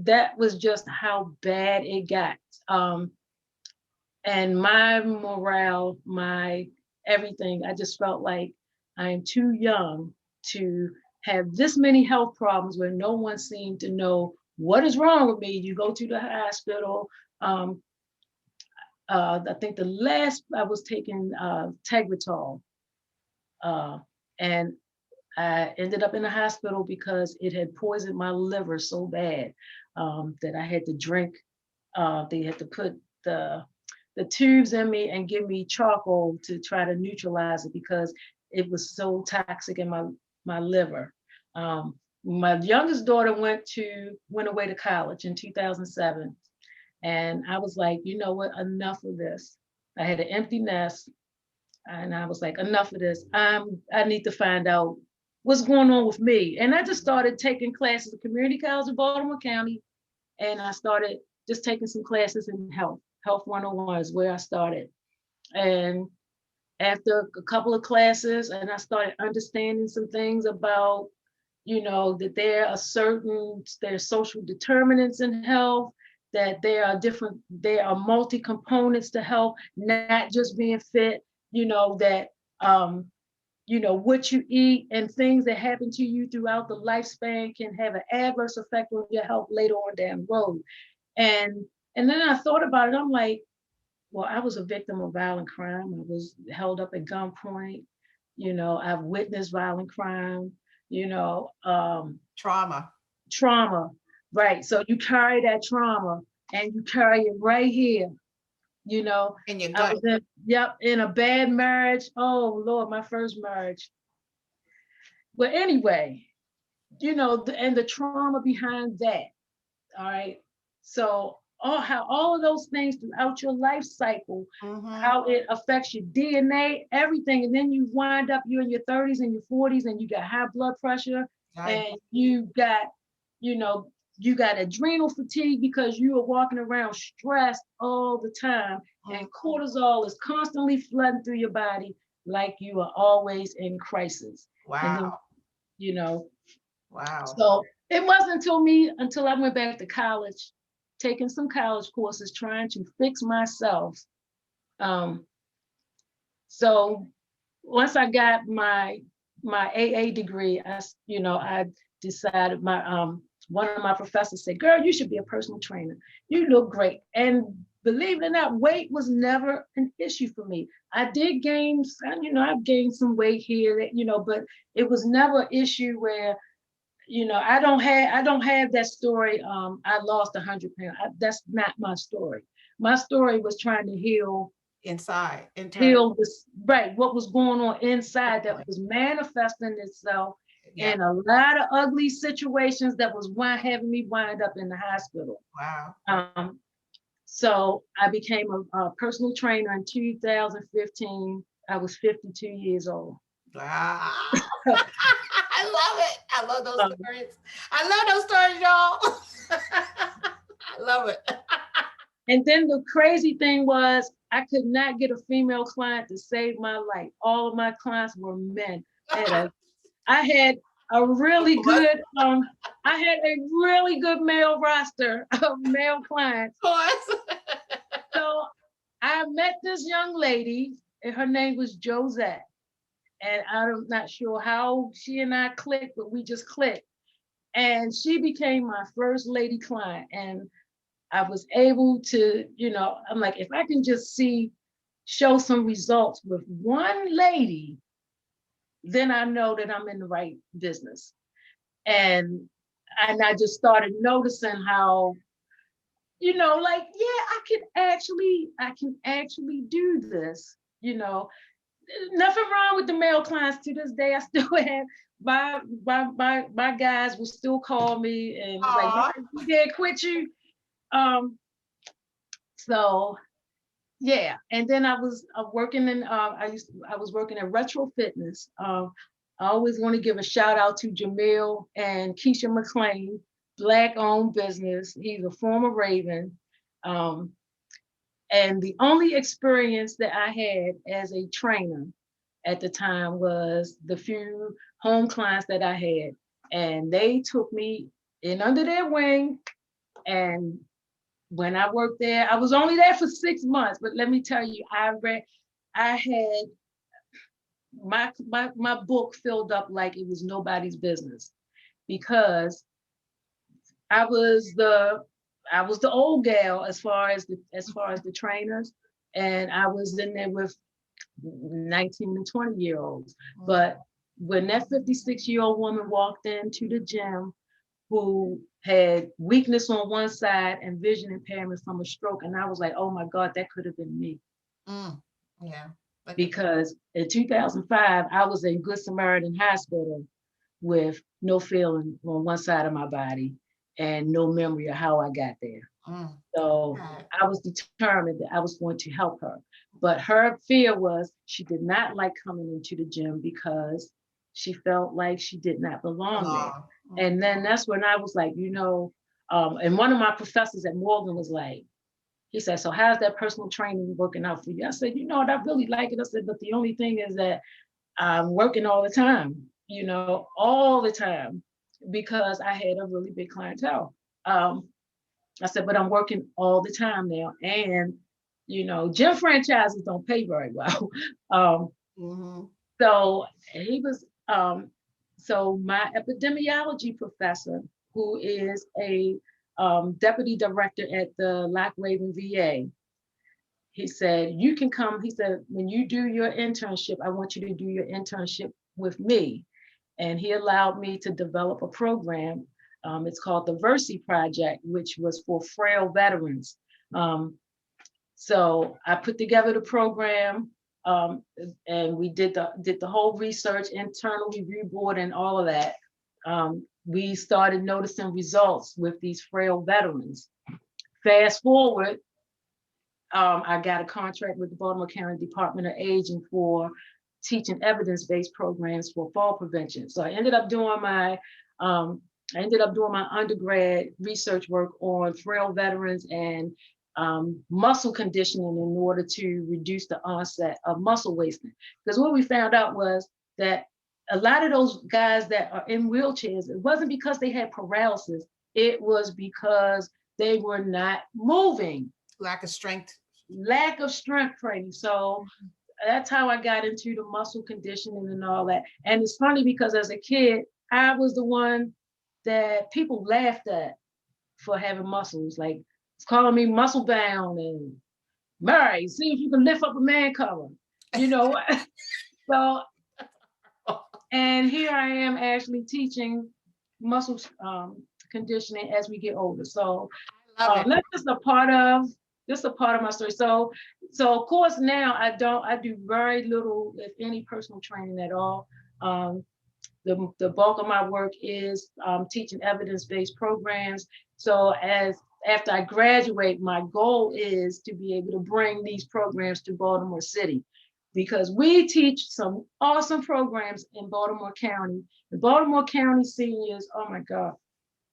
that was just how bad it got. And my morale, my everything, I just felt like I am too young to have this many health problems where no one seemed to know what is wrong with me. You go to the hospital. I think the last I was taking Tegretol, and I ended up in the hospital because it had poisoned my liver so bad that I had to drink. They had to put the tubes in me and give me charcoal to try to neutralize it because it was so toxic in my liver. My youngest daughter went away to college in 2007, and I was like, you know what, enough of this. I had an empty nest, and I was like, enough of this. I need to find out what's going on with me. And I just started taking classes at Community College of Baltimore County, and I started just taking some classes in health. Health 101 is where I started. And after a couple of classes, and I started understanding some things about, that there's social determinants in health, that there are multi-components to health, not just being fit, that what you eat and things that happen to you throughout the lifespan can have an adverse effect on your health later on down the road. And then I thought about it. I'm like, well, I was a victim of violent crime. I was held up at gunpoint. I've witnessed violent crime, Trauma. trauma, right? So you carry that trauma and you carry it right here. In your I gut. was in a bad marriage. Oh Lord, my first marriage. But anyway, and the trauma behind that. All right. So how all of those things throughout your life cycle, how it affects your DNA, everything. And then you wind up, you're in your 30s and your 40s and you got high blood pressure, and you got, you got adrenal fatigue because you are walking around stressed all the time, and cortisol is constantly flooding through your body like you are always in crisis. Wow. And then, Wow. So it wasn't until I went back to college, taking some college courses, trying to fix myself. So once I got my AA degree, I decided one of my professors said, "Girl, you should be a personal trainer. You look great." And believe it or not, weight was never an issue for me. I did gain, I've gained some weight here, but it was never an issue where I don't have that story. I lost 100 pounds. That's not my story. My story was trying to heal this, right? What was going on inside that was manifesting itself in a lot of ugly situations that was having me wind up in the hospital. Wow. So I became a personal trainer in 2015. I was 52 years old. Wow. I love it. I love those stories. I love those stories, y'all. I love it. And then the crazy thing was I could not get a female client to save my life. All of my clients were men. I had a really good male roster of male clients. Of course. So I met this young lady, and her name was Josette. And I'm not sure how she and I clicked, but we just clicked. And she became my first lady client. And I was able to, I'm like, if I can just show some results with one lady, then I know that I'm in the right business. And I just started noticing how, I can actually do this, Nothing wrong with the male clients. To this day, I still have my guys will still call me and like, "We did quit you." So yeah, and then I was working in I was working at Retro Fitness. I always want to give a shout out to Jamil and Keisha McClain, Black-owned business. He's a former Raven. And the only experience that I had as a trainer at the time was the few home clients that I had. And they took me in under their wing. And when I worked there, I was only there for 6 months, but let me tell you, I had my book filled up like it was nobody's business, because I was the I was the old gal as far as the trainers, and I was in there with 19 and 20-year-olds. But when that 56-year-old woman walked into the gym who had weakness on one side and vision impairment from a stroke, and I was like, oh my God, that could have been me. Mm. Yeah. Because in 2005, I was in Good Samaritan Hospital with no feeling on one side of my body and no memory of how I got there. Mm. So I was determined that I was going to help her. But her fear was she did not like coming into the gym because she felt like she did not belong there. And then that's when I was like, and one of my professors at Morgan was like, he said, so how's that personal training working out for you? I said, I really like it. I said, but the only thing is that I'm working all the time, all the time, because I had a really big clientele. I said, but I'm working all the time now. And, gym franchises don't pay very well. So he was, so my epidemiology professor, who is a deputy director at the Lock Raven VA, he said, you can come. He said, when you do your internship, I want you to do your internship with me. And he allowed me to develop a program. It's called the Versi Project, which was for frail veterans. So I put together the program, and we did the whole research, internal review board, and all of that. We started noticing results with these frail veterans. Fast forward, I got a contract with the Baltimore County Department of Aging for teaching evidence-based programs for fall prevention. So I ended up doing my undergrad research work on frail veterans and muscle conditioning in order to reduce the onset of muscle wasting. Because what we found out was that a lot of those guys that are in wheelchairs, it wasn't because they had paralysis, it was because they were not moving. Lack of strength Training. So that's how I got into the muscle conditioning and all that. And it's funny because as a kid, I was the one that people laughed at for having muscles, like calling me muscle bound and Murray, see if you can lift up a man collar, So, and here I am actually teaching muscle conditioning as we get older. So that's just a part of my story. So of course now I do very little, if any, personal training at all. The bulk of my work is teaching evidence-based programs. So after I graduate, my goal is to be able to bring these programs to Baltimore City, because we teach some awesome programs in Baltimore County. The Baltimore County seniors, oh my God.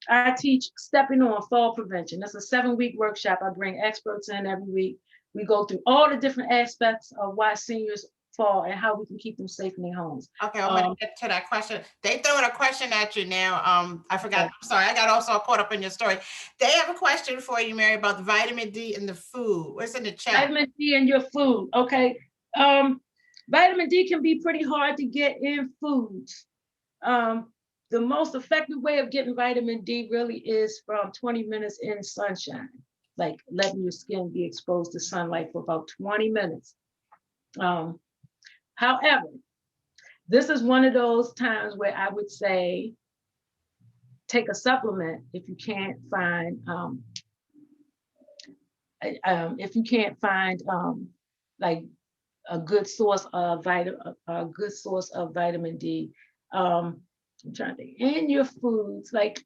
I teach Stepping On Fall Prevention. That's a 7-week workshop. I bring experts in every week. We go through all the different aspects of why seniors fall and how we can keep them safe in their homes. Okay, I'm going to get to that question. They throwing a question at you now. I forgot. Okay. I'm sorry. I got also caught up in your story. They have a question for you, Mary, about the vitamin D in the food. What's in the chat? Vitamin D in your food. Okay. Vitamin D can be pretty hard to get in foods. The most effective way of getting vitamin D really is from 20 minutes in sunshine, like letting your skin be exposed to sunlight for about 20 minutes. However, this is one of those times where I would say take a supplement if you can't find like a good source of vitamin D. I'm trying to think, in your foods, like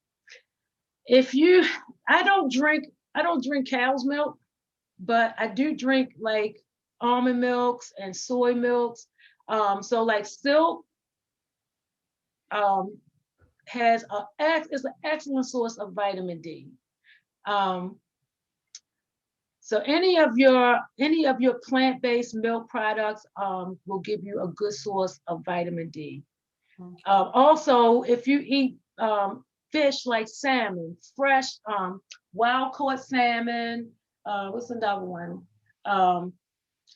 I don't drink cow's milk, but I do drink like almond milks and soy milks. So like Silk is an excellent source of vitamin D. So any of your plant-based milk products will give you a good source of vitamin D. Also, if you eat fish like salmon, fresh, wild caught salmon. What's another one?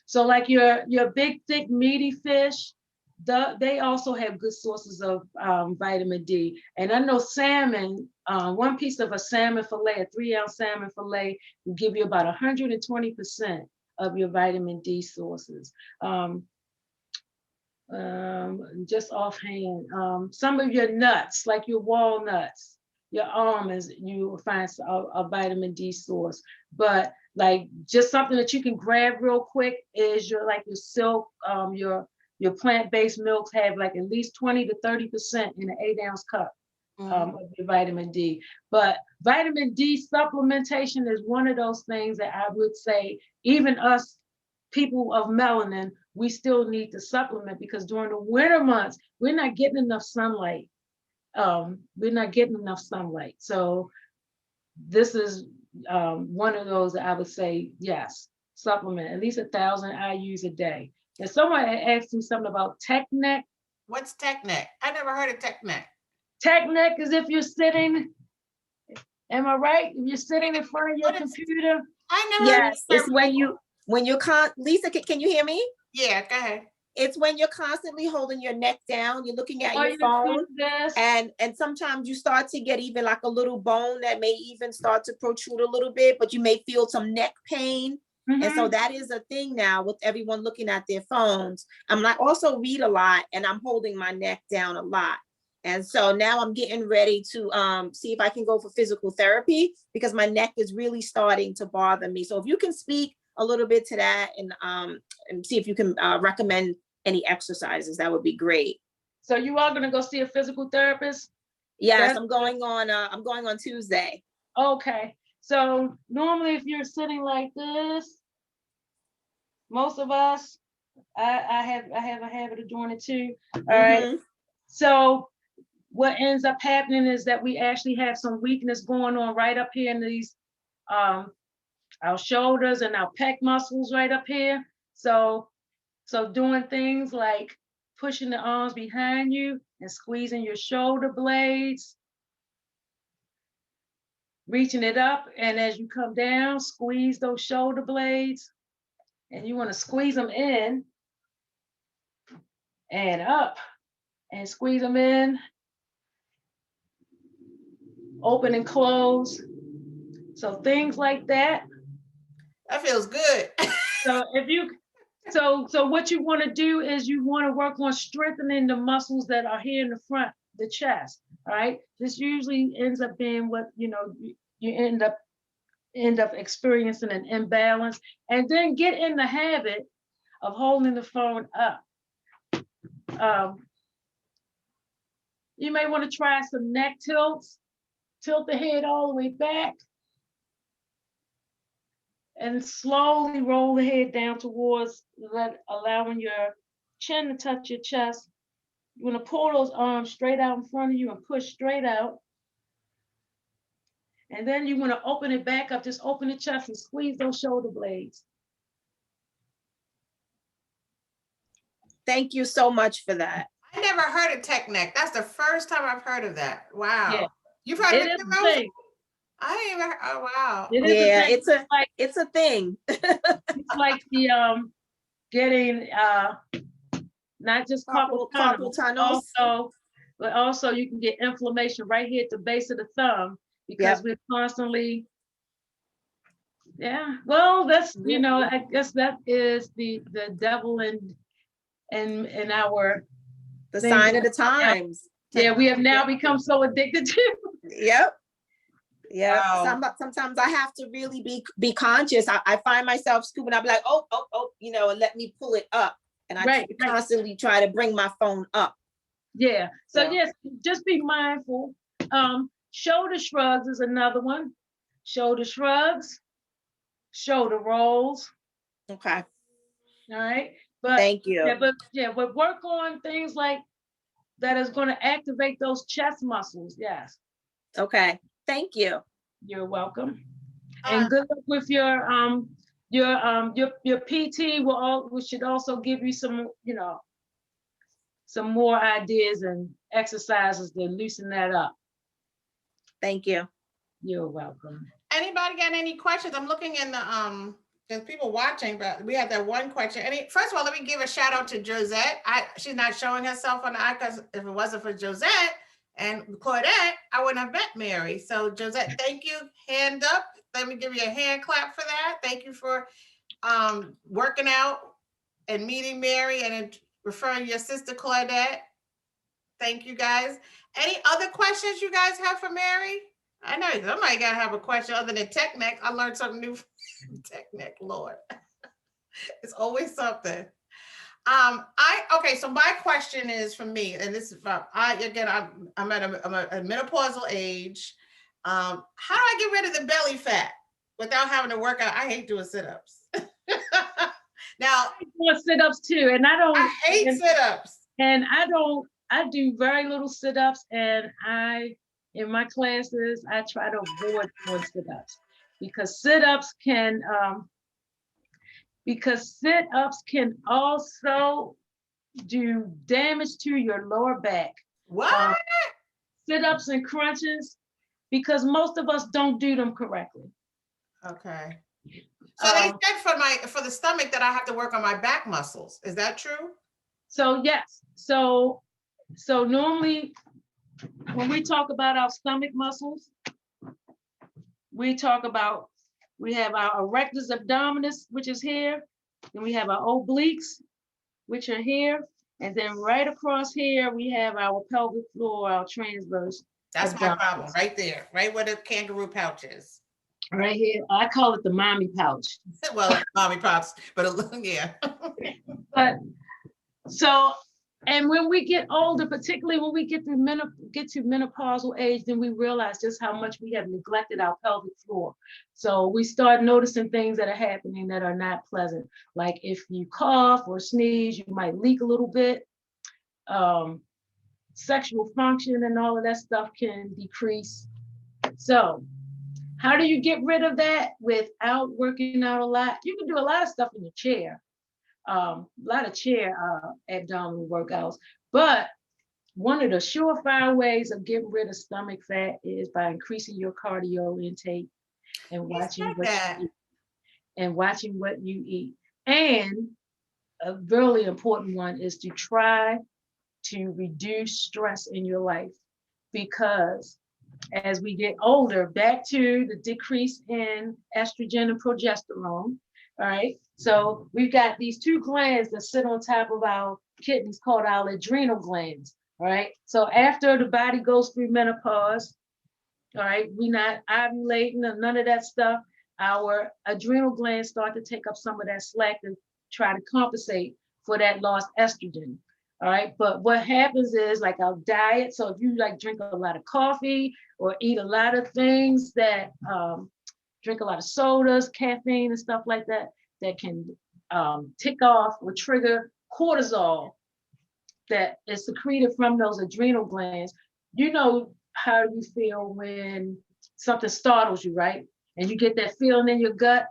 So like your big, thick, meaty fish, they also have good sources of vitamin D. And I know salmon, one piece of a salmon fillet, a 3-ounce salmon fillet, will give you about 120% of your vitamin D sources. Just offhand, some of your nuts, like your walnuts, your almonds, you will find a vitamin D source. But like just something that you can grab real quick is your silk, your plant-based milks have like at least 20 to 30% in an 8-ounce cup of your vitamin D. But vitamin D supplementation is one of those things that I would say, even us people of melanin, we still need to supplement, because during the winter months, we're not getting enough sunlight. So this is one of those that I would say, yes, supplement at least 1,000 IUs a day. And someone asked me something about TechNet. What's TechNet? I never heard of TechNet. TechNet is if you're sitting, am I right? If you're sitting in front of your computer. I never heard of it's when you Lisa, can you hear me? Yeah, go ahead. It's when you're constantly holding your neck down, you're looking at your phone, and sometimes you start to get even like a little bone that may even start to protrude a little bit, but you may feel some neck pain. And so that is a thing now with everyone looking at their phones. I also read a lot, and I'm holding my neck down a lot. And so now I'm getting ready to see if I can go for physical therapy, because my neck is really starting to bother me. So if you can speak a little bit to that, and see if you can recommend any exercises, that would be great. So you are gonna go see a physical therapist? Yes, I'm going on Tuesday. Okay. So normally if you're sitting like this, most of us, I have a habit of doing it too. All right. So what ends up happening is that we actually have some weakness going on right up here in these our shoulders and our pec muscles right up here. So doing things like pushing the arms behind you and squeezing your shoulder blades, reaching it up, and as you come down, squeeze those shoulder blades, and you want to squeeze them in and up, and squeeze them in, open and close. So things like that. That feels good. So if you, so what you want to do is you want to work on strengthening the muscles that are here in the front, the chest. All right. This usually ends up being what, you end up experiencing an imbalance, and then get in the habit of holding the phone up. You may want to try some neck tilts. Tilt the head all the way back, and slowly roll the head down towards allowing your chin to touch your chest. You want to pull those arms straight out in front of you and push straight out. And then you want to open it back up, just open the chest and squeeze those shoulder blades. Thank you so much for that. I never heard of TechNet. That's the first time I've heard of that. Wow. Yeah. You've heard of it? I ain't even. Oh wow. It's a thing. It's like the getting not just carpal tunnels, but also you can get inflammation right here at the base of the thumb, because we're constantly. Yeah. Well, that's I guess that is the devil in our the sign of the times. Yeah, we have now become so addicted to. Yep. Yeah. Wow. Sometimes I have to really be conscious. I find myself scooping. I'll be like, oh, and let me pull it up. And I constantly try to bring my phone up. Yeah. So yes, just be mindful. Shoulder shrugs is another one. Shoulder shrugs, shoulder rolls. Okay. All right. But thank you. But work on things like that is going to activate those chest muscles. Yes. Okay. Thank you. You're welcome. And good luck with your PT. We should also give you some, some more ideas and exercises to loosen that up. Thank you. You're welcome. Anybody got any questions? I'm looking in the, there's people watching, but we have that one question. First of all, let me give a shout out to Josette. She's not showing herself on the eye because if it wasn't for Josette and Claudette, I wouldn't have met Mary. So Josette, thank you. Hand up. Let me give you a hand clap for that. Thank you for working out and meeting Mary and referring your sister Claudette. Thank you guys. Any other questions you guys have for Mary? I know somebody gotta have a question other than TechNet. I learned something new from TechNet, Lord. It's always something. Okay, so my question is for me, and this is about, I'm at a menopausal age. How do I get rid of the belly fat without having to work out? I hate doing sit-ups. Now, I do sit-ups too, and I hate sit-ups. And I do very little sit-ups, and in my classes, I try to avoid doing sit-ups because sit-ups can also do damage to your lower back. What? Sit-ups and crunches, because most of us don't do them correctly. Okay. So they said for the stomach that I have to work on my back muscles. Is that true? So yes. So normally when we talk about our stomach muscles, we have our erectus abdominis, which is here. Then we have our obliques, which are here. And then right across here, we have our pelvic floor, our transverse. That's my problem right there, right where the kangaroo pouch is. Right here. I call it the mommy pouch. Well, mommy pouch, but yeah. But so, and when we get older, particularly when we get to menopausal age, then we realize just how much we have neglected our pelvic floor. So we start noticing things that are happening that are not pleasant. Like if you cough or sneeze, you might leak a little bit. Sexual function and all of that stuff can decrease. So how do you get rid of that without working out a lot? You can do a lot of stuff in your chair. A lot of chair abdominal workouts, but one of the surefire ways of getting rid of stomach fat is by increasing your cardio intake and watching what you eat. And a really important one is to try to reduce stress in your life, because as we get older, back to the decrease in estrogen and progesterone. All right. So we've got these two glands that sit on top of our kidneys called our adrenal glands. All right. So after the body goes through menopause, all right, we're not ovulating or none of that stuff. Our adrenal glands start to take up some of that slack and try to compensate for that lost estrogen. All right. But what happens is like our diet. So if you like drink a lot of coffee or eat a lot of things that drink a lot of sodas, caffeine and stuff like that, that can tick off or trigger cortisol that is secreted from those adrenal glands. You know how you feel when something startles you, right? And you get that feeling in your gut,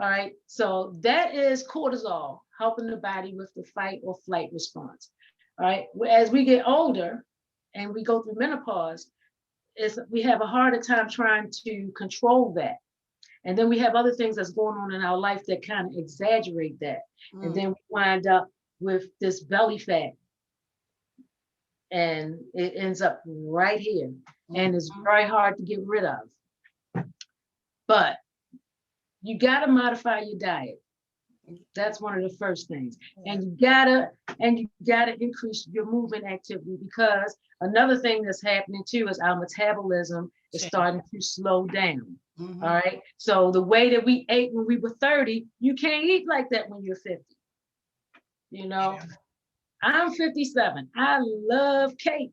all right? So that is cortisol helping the body with the fight or flight response, all right? As we get older and we go through menopause, we have a harder time trying to control that. And then we have other things that's going on in our life that kind of exaggerate that. And then we wind up with this belly fat. And it ends up right here. And it's very hard to get rid of. But you got to modify your diet. That's one of the first things. And you gotta increase your movement activity, because another thing that's happening too is our metabolism is starting to slow down. All right. So the way that we ate when we were 30, you can't eat like that when you're 50. You know, I'm 57. I love cake,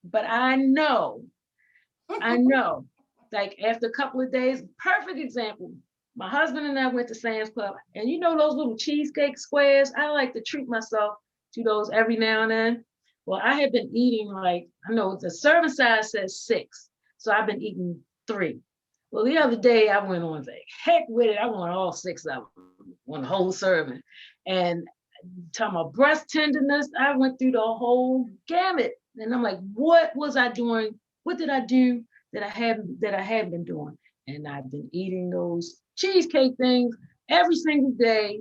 but I know, like after a couple of days, perfect example. My husband and I went to Sam's Club, and you know those little cheesecake squares? I like to treat myself to those every now and then. Well, I had been eating like, I know the serving size says 6, so I've been eating 3. Well, the other day I went on like, heck with it. I want all 6 of them, one whole serving. And talking about breast tenderness, I went through the whole gamut. And I'm like, what was I doing? What did I do that I hadn't been doing. And I've been eating those cheesecake things every single day.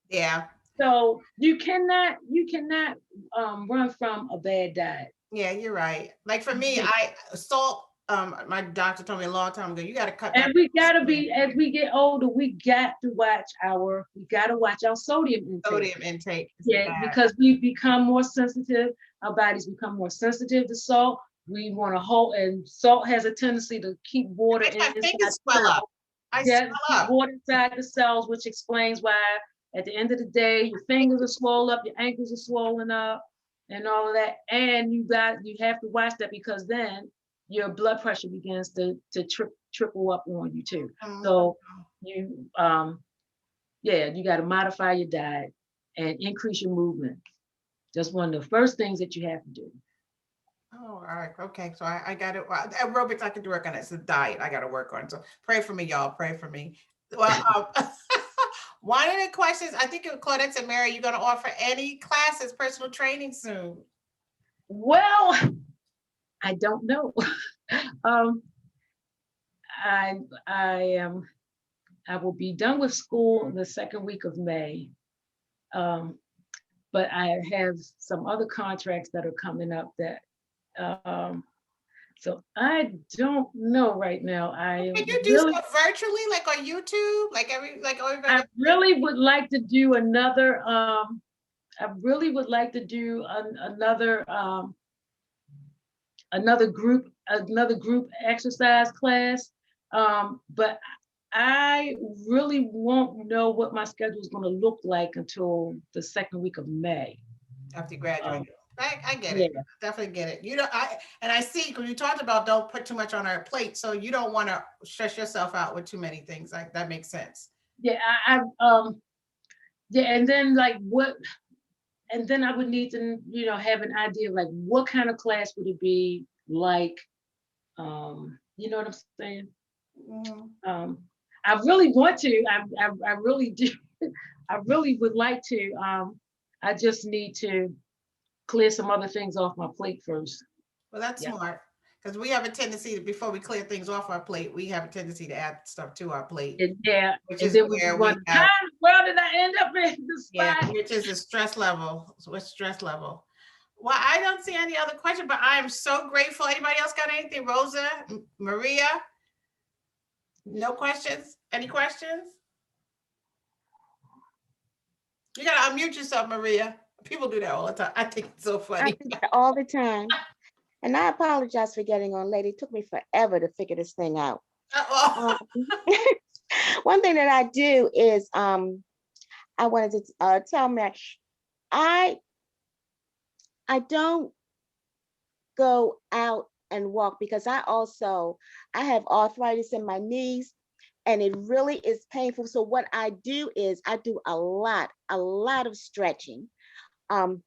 Yeah. So you cannot run from a bad diet. Yeah, you're right. Like for me, salt, my doctor told me a long time ago, you got to cut back. And we gotta be, as we get older, we got to watch our sodium intake. Yeah, because we become more sensitive. Our bodies become more sensitive to salt. We want to hold, and salt has a tendency to keep water in my fingers swell up. Swell up. Water inside the cells, which explains why at the end of the day, your fingers are swollen up, your ankles are swollen up, and all of that. And you have to watch that, because then your blood pressure begins to trickle up on you too. So you you got to modify your diet and increase your movement. That's one of the first things that you have to do. Oh, all right. Okay. So I got it. Well, aerobics, I can work on it. It's the diet I got to work on. So pray for me, y'all. Pray for me. Well, one of the questions, I think Claudette said, Mary, you're going to offer any classes, personal training soon? Well, I don't know. I will be done with school in the second week of May. But I have some other contracts that are coming up that, so I don't know right now. Can you do stuff virtually, like on YouTube, I really would like to do another. Another group exercise class. But I really won't know what my schedule is going to look like until the second week of May. After you graduate. I get it. Yeah. Definitely get it. I see, when you talked about don't put too much on our plate, so you don't want to stress yourself out with too many things. Like that makes sense. Yeah, and then and then I would need to, have an idea of like what kind of class would it be like, you know what I'm saying? Mm-hmm. I really want to, I really do. I really would like to. I just need to clear some other things off my plate first. Well, that's smart, because we have a tendency to, before we clear things off our plate, we have a tendency to add stuff to our plate. Yeah, which is where we have, where did I end up in the spot? Yeah, which is the stress level. What stress level? Well, I don't see any other question, but I am so grateful. Anybody else got anything? Rosa, Maria? No questions? Any questions? You gotta unmute yourself, Maria. People do that all the time. I think it's so funny. I do that all the time. And I apologize for getting on late. It took me forever to figure this thing out. One thing that I do is I wanted to tell Mary, I don't go out and walk because I have arthritis in my knees, and it really is painful. So what I do is I do a lot of stretching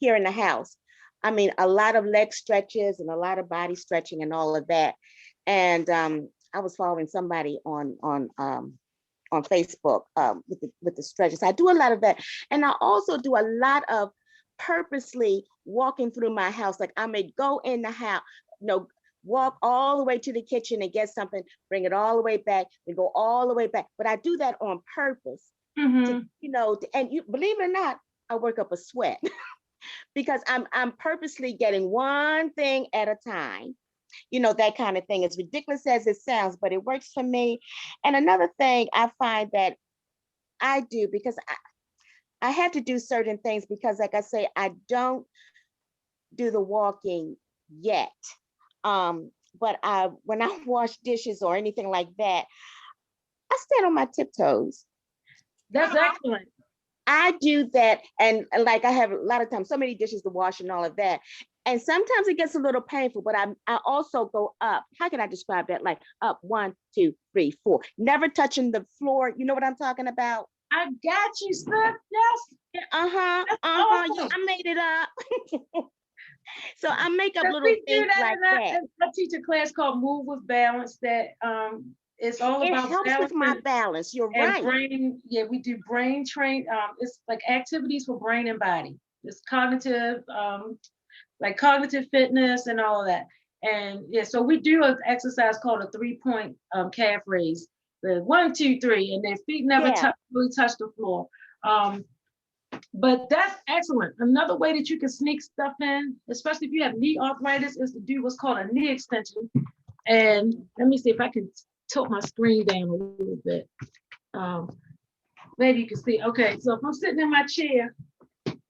here in the house. I mean, a lot of leg stretches and a lot of body stretching and all of that. And I was following somebody on Facebook with the stretches. I do a lot of that. And I also do a lot of purposely walking through my house. Like I may go in the house, walk all the way to the kitchen and get something, bring it all the way back, and go all the way back. But I do that on purpose. Mm-hmm. And you believe it or not, I work up a sweat because I'm purposely getting one thing at a time. That kind of thing. As ridiculous as it sounds, but it works for me. And another thing I find that I do, because I have to do certain things, because like I say, I don't do the walking yet. But when I wash dishes or anything like that, I stand on my tiptoes. That's excellent. I do that, and like I have a lot of times, so many dishes to wash and all of that. And sometimes it gets a little painful, but I also go up. How can I describe that? Like up 1, 2, 3, 4, never touching the floor. You know what I'm talking about? I got you, Steph. Yes. Awesome. Yeah, I made it up. So I make up little things like that. I teach a class called Move with Balance that it's all about balance. It helps with my balance. You're right. Brain, we do brain train. It's like activities for brain and body. It's cognitive, like cognitive fitness and all of that. And yeah, so we do an exercise called a 3-point calf raise. The 1, 2, 3, and their feet never really touch the floor. But that's excellent. Another way that you can sneak stuff in, especially if you have knee arthritis, is to do what's called a knee extension. And let me see if I can tilt my screen down a little bit. Maybe you can see. Okay, so if I'm sitting in my chair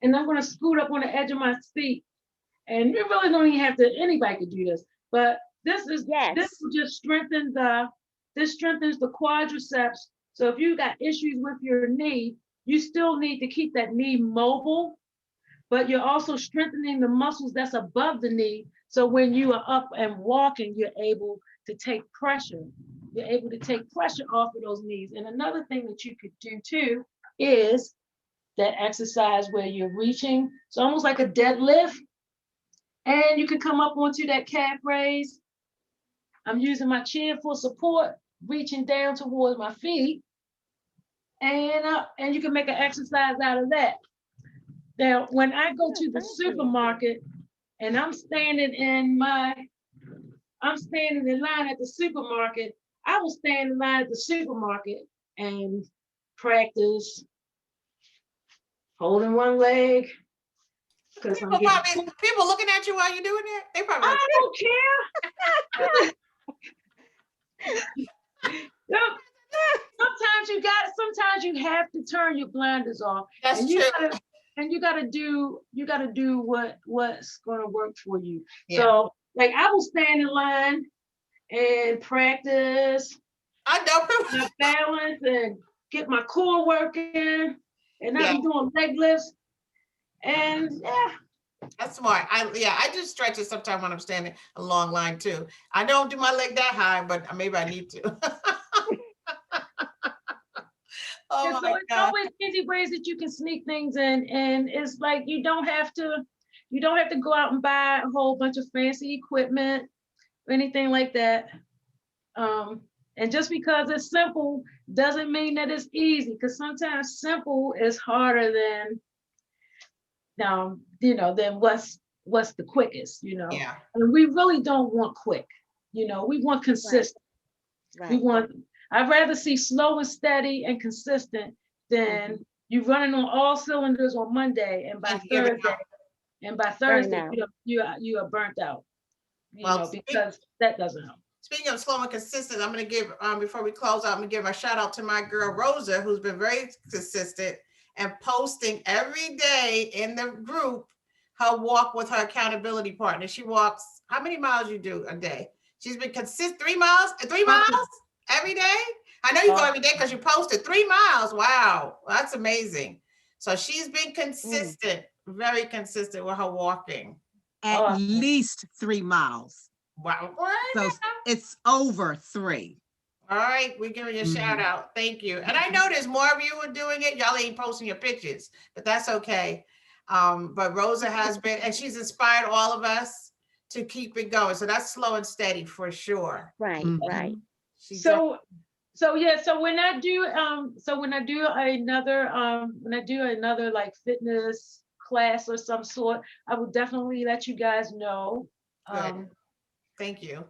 and I'm going to scoot up on the edge of my seat, and you really don't even have to, anybody could do this, but this will just strengthen this strengthens the quadriceps. So if you got issues with your knee, you still need to keep that knee mobile, but you're also strengthening the muscles that's above the knee. So when you are up and walking, you're able to take pressure. You're able to take pressure off of those knees. And another thing that you could do too is that exercise where you're reaching. It's almost like a deadlift. And you can come up onto that calf raise. I'm using my chair for support, reaching down towards my feet. And you can make an exercise out of that. Now, when I go to the supermarket and I'm standing in line at the supermarket, I will stand in line at the supermarket and practice holding one leg. People looking at you while you're doing it. They probably. I don't care. Sometimes you have to turn your blinders off. That's true. You gotta do what's gonna work for you. Yeah. So like I will stand in line and practice. I know my balance and get my core working, and I'll be doing leg lifts. And that's smart. I just stretch it sometimes when I'm standing a long line too. I don't do my leg that high, but maybe I need to. So it's always easy ways that you can sneak things in, and it's like you don't have to go out and buy a whole bunch of fancy equipment or anything like that. And just because it's simple doesn't mean that it's easy, because sometimes simple is harder than than what's the quickest, Yeah. And we really don't want quick, we want consistent. Right. I'd rather see slow and steady and consistent than you running on all cylinders on Monday and by Thursday you are burnt out, because that doesn't help. Speaking of slow and consistent, I'm going to give, before we close out, I'm going to give a shout out to my girl Rosa, who's been very consistent and posting every day in the group her walk with her accountability partner. She walks, how many miles you do a day? She's been consistent, 3 miles every day? I know you go every day because you posted 3 miles. Wow, that's amazing. So she's been consistent, very consistent with her walking. At least 3 miles. Wow. So it's over 3. All right, we're giving you a shout out. Thank you. And I know there's more of you are doing it. Y'all ain't posting your pictures, but that's okay. But Rosa has been, and she's inspired all of us to keep it going. So that's slow and steady for sure. Right, right. So when I do another like fitness class or some sort, I will definitely let you guys know. Good. Thank you.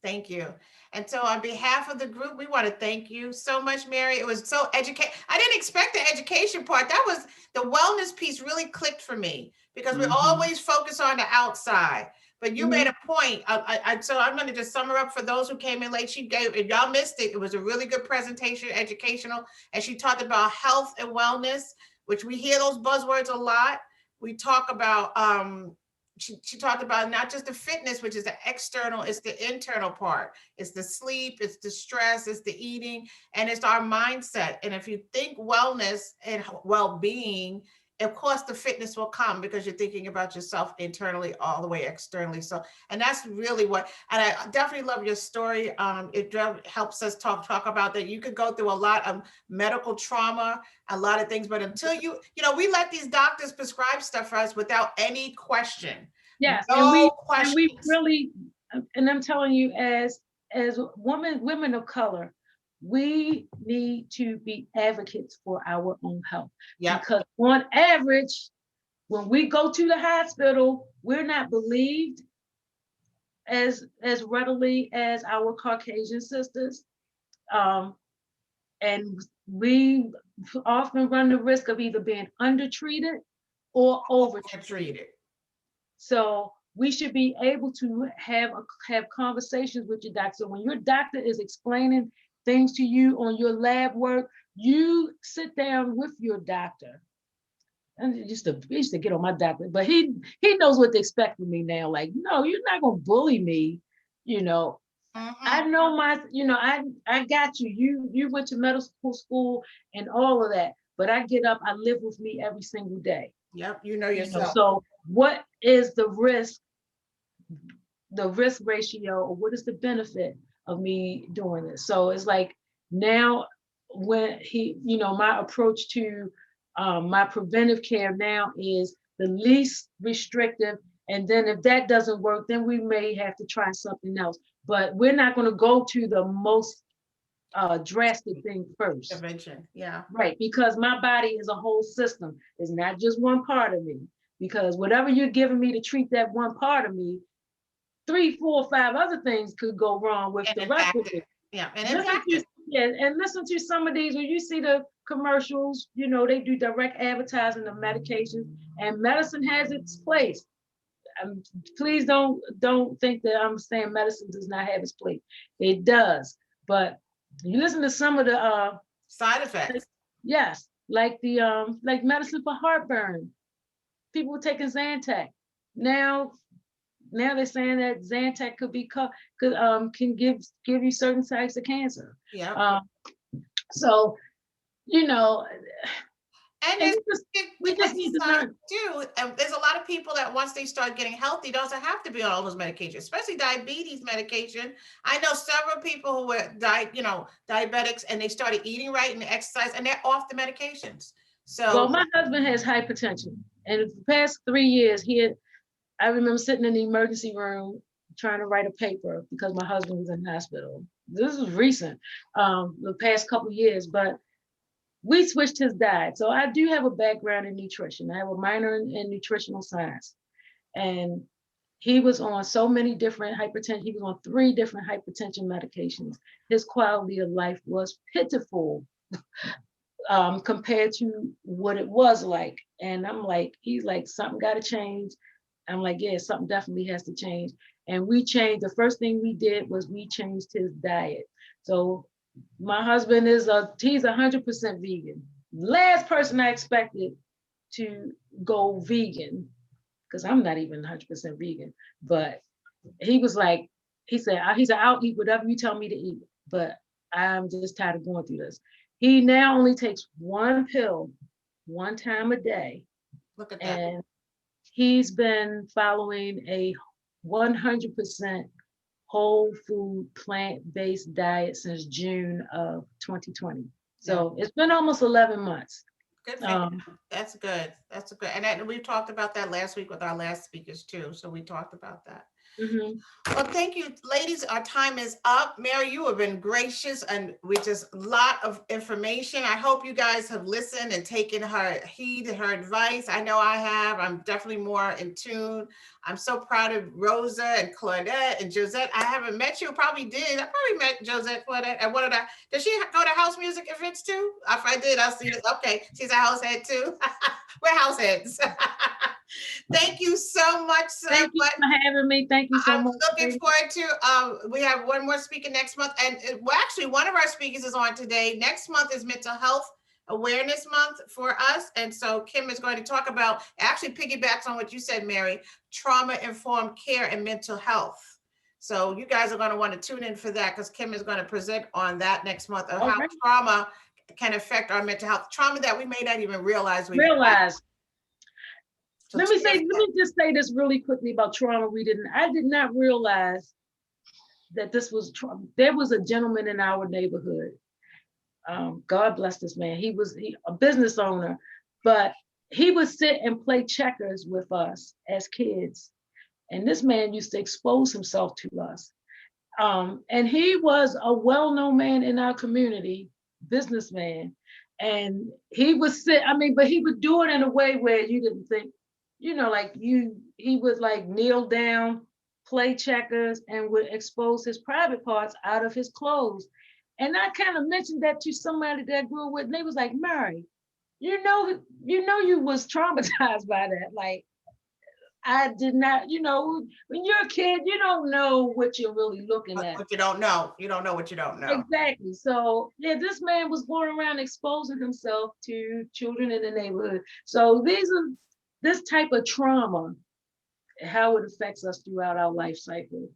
Thank you. And so on behalf of the group, we want to thank you so much, Mary. It was so educational. I didn't expect the education part. That was the wellness piece really clicked for me, because we always focus on the outside. But you made a point. So I'm going to just sum her up for those who came in late. She gave, if y'all missed it, it was a really good presentation, educational. And she talked about health and wellness, which we hear those buzzwords a lot. We talk about, she talked about not just the fitness, which is the external, it's the internal part. It's the sleep, it's the stress, it's the eating, and it's our mindset. And if you think wellness and well-being, of course the fitness will come, because you're thinking about yourself internally all the way externally. So, and that's really what, and I definitely love your story. It helps us talk about that. You could go through a lot of medical trauma, a lot of things, but until we let these doctors prescribe stuff for us without any question. Yes, no and we really, and I'm telling you, as women of color, we need to be advocates for our own health. Yeah. Because on average, when we go to the hospital, we're not believed. as readily as our Caucasian sisters. And we often run the risk of either being undertreated or overtreated. Treated. So we should be able to have conversations with your doctor. So when your doctor is explaining things to you on your lab work, you sit down with your doctor. And I used to get on my doctor, but he knows what to expect from me now. Like, no, you're not gonna bully me, you know. I know I got you. You went to medical school and all of that, but I get up, I live with me every single day. Yep, you know You know, yourself. so what is the risk ratio, or what is the benefit of me doing this? So it's like now when my approach to my preventive care now is the least restrictive. And then if that doesn't work, then we may have to try something else. But we're not going to go to the most drastic thing first. Intervention, yeah. Right, because my body is a whole system. It's not just one part of me. Because whatever you're giving me to treat that one part of me, 3, 4, 5 other things could go wrong with the rest of it. Yeah, and in fact, And listen to some of these, when you see the commercials, they do direct advertising of medications, and medicine has its place. Please don't think that I'm saying medicine does not have its place. It does, but you listen to some of the side effects. Yes, like the like medicine for heartburn. People were taking Zantac. Now they're saying that Zantac can give you certain types of cancer. Yeah. So and we just need to learn too. And there's a lot of people that once they start getting healthy, doesn't have to be on all those medications, especially diabetes medication. I know several people who were diabetics, and they started eating right and exercise, and they're off the medications. So well, my husband has hypertension, and in the past 3 years, I remember sitting in the emergency room trying to write a paper because my husband was in the hospital. This was recent, the past couple of years, but we switched his diet. So I do have a background in nutrition. I have a minor in nutritional science. And he was on so many different hypertension. He was on 3 different hypertension medications. His quality of life was pitiful compared to what it was like. And he's like, something got to change. I'm like, yeah, something definitely has to change. And we changed. The first thing we did was we changed his diet. So my husband he's 100% vegan. Last person I expected to go vegan, because I'm not even 100% vegan, but he said, I'll eat whatever you tell me to eat, but I'm just tired of going through this. He now only takes 1 pill 1 time a day. Look at that. And he's been following a 100% whole food, plant-based diet since June of 2020. So it's been almost 11 months. Good. That's good. That's good. And we talked about that last week with our last speakers too. So we talked about that. Mm-hmm. Well, thank you, ladies. Our time is up. Mary, you have been gracious, and we just a lot of information. I hope you guys have listened and taken her heed and her advice. I know I have. I'm definitely more in tune. I'm so proud of Rosa and Claudette and Josette. I haven't met you. Probably did. I probably met Josette, Claudette, and one of the. Does she go to house music events too? If I did, I'll see it. Okay, she's a house head too. We're house heads. Thank you so much. Thank you for having me. Thank you so much. I'm looking forward to, we have one more speaker next month. And actually one of our speakers is on today. Next month is Mental Health Awareness Month for us. And so Kim is going to talk about, actually piggybacks on what you said, Mary, trauma-informed care and mental health. So you guys are going to want to tune in for that, because Kim is going to present on that next month of how trauma can affect our mental health. Trauma that we may not even realize. Let me just say this really quickly about trauma. I did not realize that this was trauma. There was a gentleman in our neighborhood. God bless this man. He was a business owner, but he would sit and play checkers with us as kids. And this man used to expose himself to us. And he was a well-known man in our community, businessman. And he would but he would do it in a way where you didn't think, he would like kneel down, play checkers and would expose his private parts out of his clothes. And I kind of mentioned that to somebody that I grew with, and they was like, Mary, you know you was traumatized by that. Like, I did not, when you're a kid, you don't know what you're really looking at. What you don't know. You don't know what you don't know. Exactly. So yeah, this man was going around exposing himself to children in the neighborhood. So this type of trauma, how it affects us throughout our life cycle.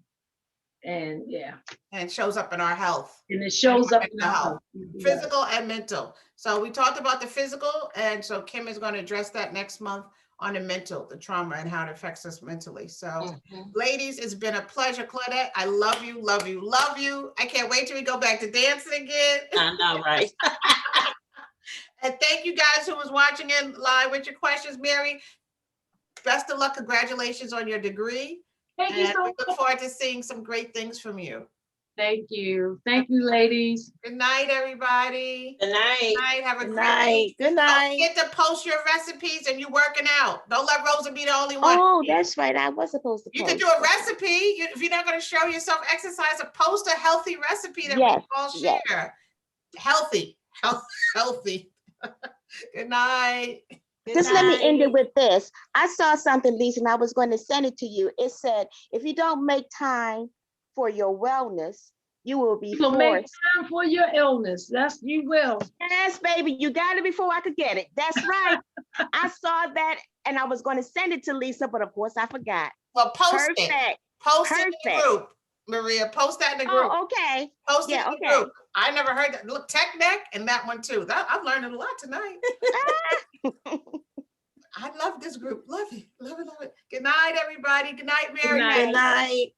And yeah. And it shows up in our health. And it shows up in our health. Physical and mental. So we talked about the physical, and so Kim is going to address that next month on the mental, the trauma and how it affects us mentally. So ladies, it's been a pleasure. Claudette, I love you, love you, love you. I can't wait till we go back to dancing again. I know, right? And thank you guys who was watching in live with your questions. Mary, best of luck. Congratulations on your degree. Thank you so much. We look forward to seeing some great things from you. Thank you. Thank you, ladies. Good night, everybody. Good night. Good night. Have a Good great night. week. Good night. Don't forget to post your recipes and you working out. Don't let Rosa be the only one. Oh, that's right. I was supposed to. You can do a recipe. If you're not going to show yourself exercise, post a healthy recipe that we can all share. Yes. Healthy. Good night. Just let me end it with this. I saw something, Lisa, and I was going to send it to you. It said, if you don't make time for your wellness, you will be So make forced. time for your illness. You will. Yes, baby, you got it before I could get it. That's right. I saw that and I was going to send it to Lisa, but of course I forgot. Well, post Perfect. it. Post it in the Perfect. group, Maria. Post that in the group. Oh, okay. Post it Yeah, in the okay. group. I never heard that. Look, Tech Neck and that one too. I'm learning a lot tonight. I love this group. Love it. Love it. Love it. Good night, everybody. Good night, Mary. Good night. Good night.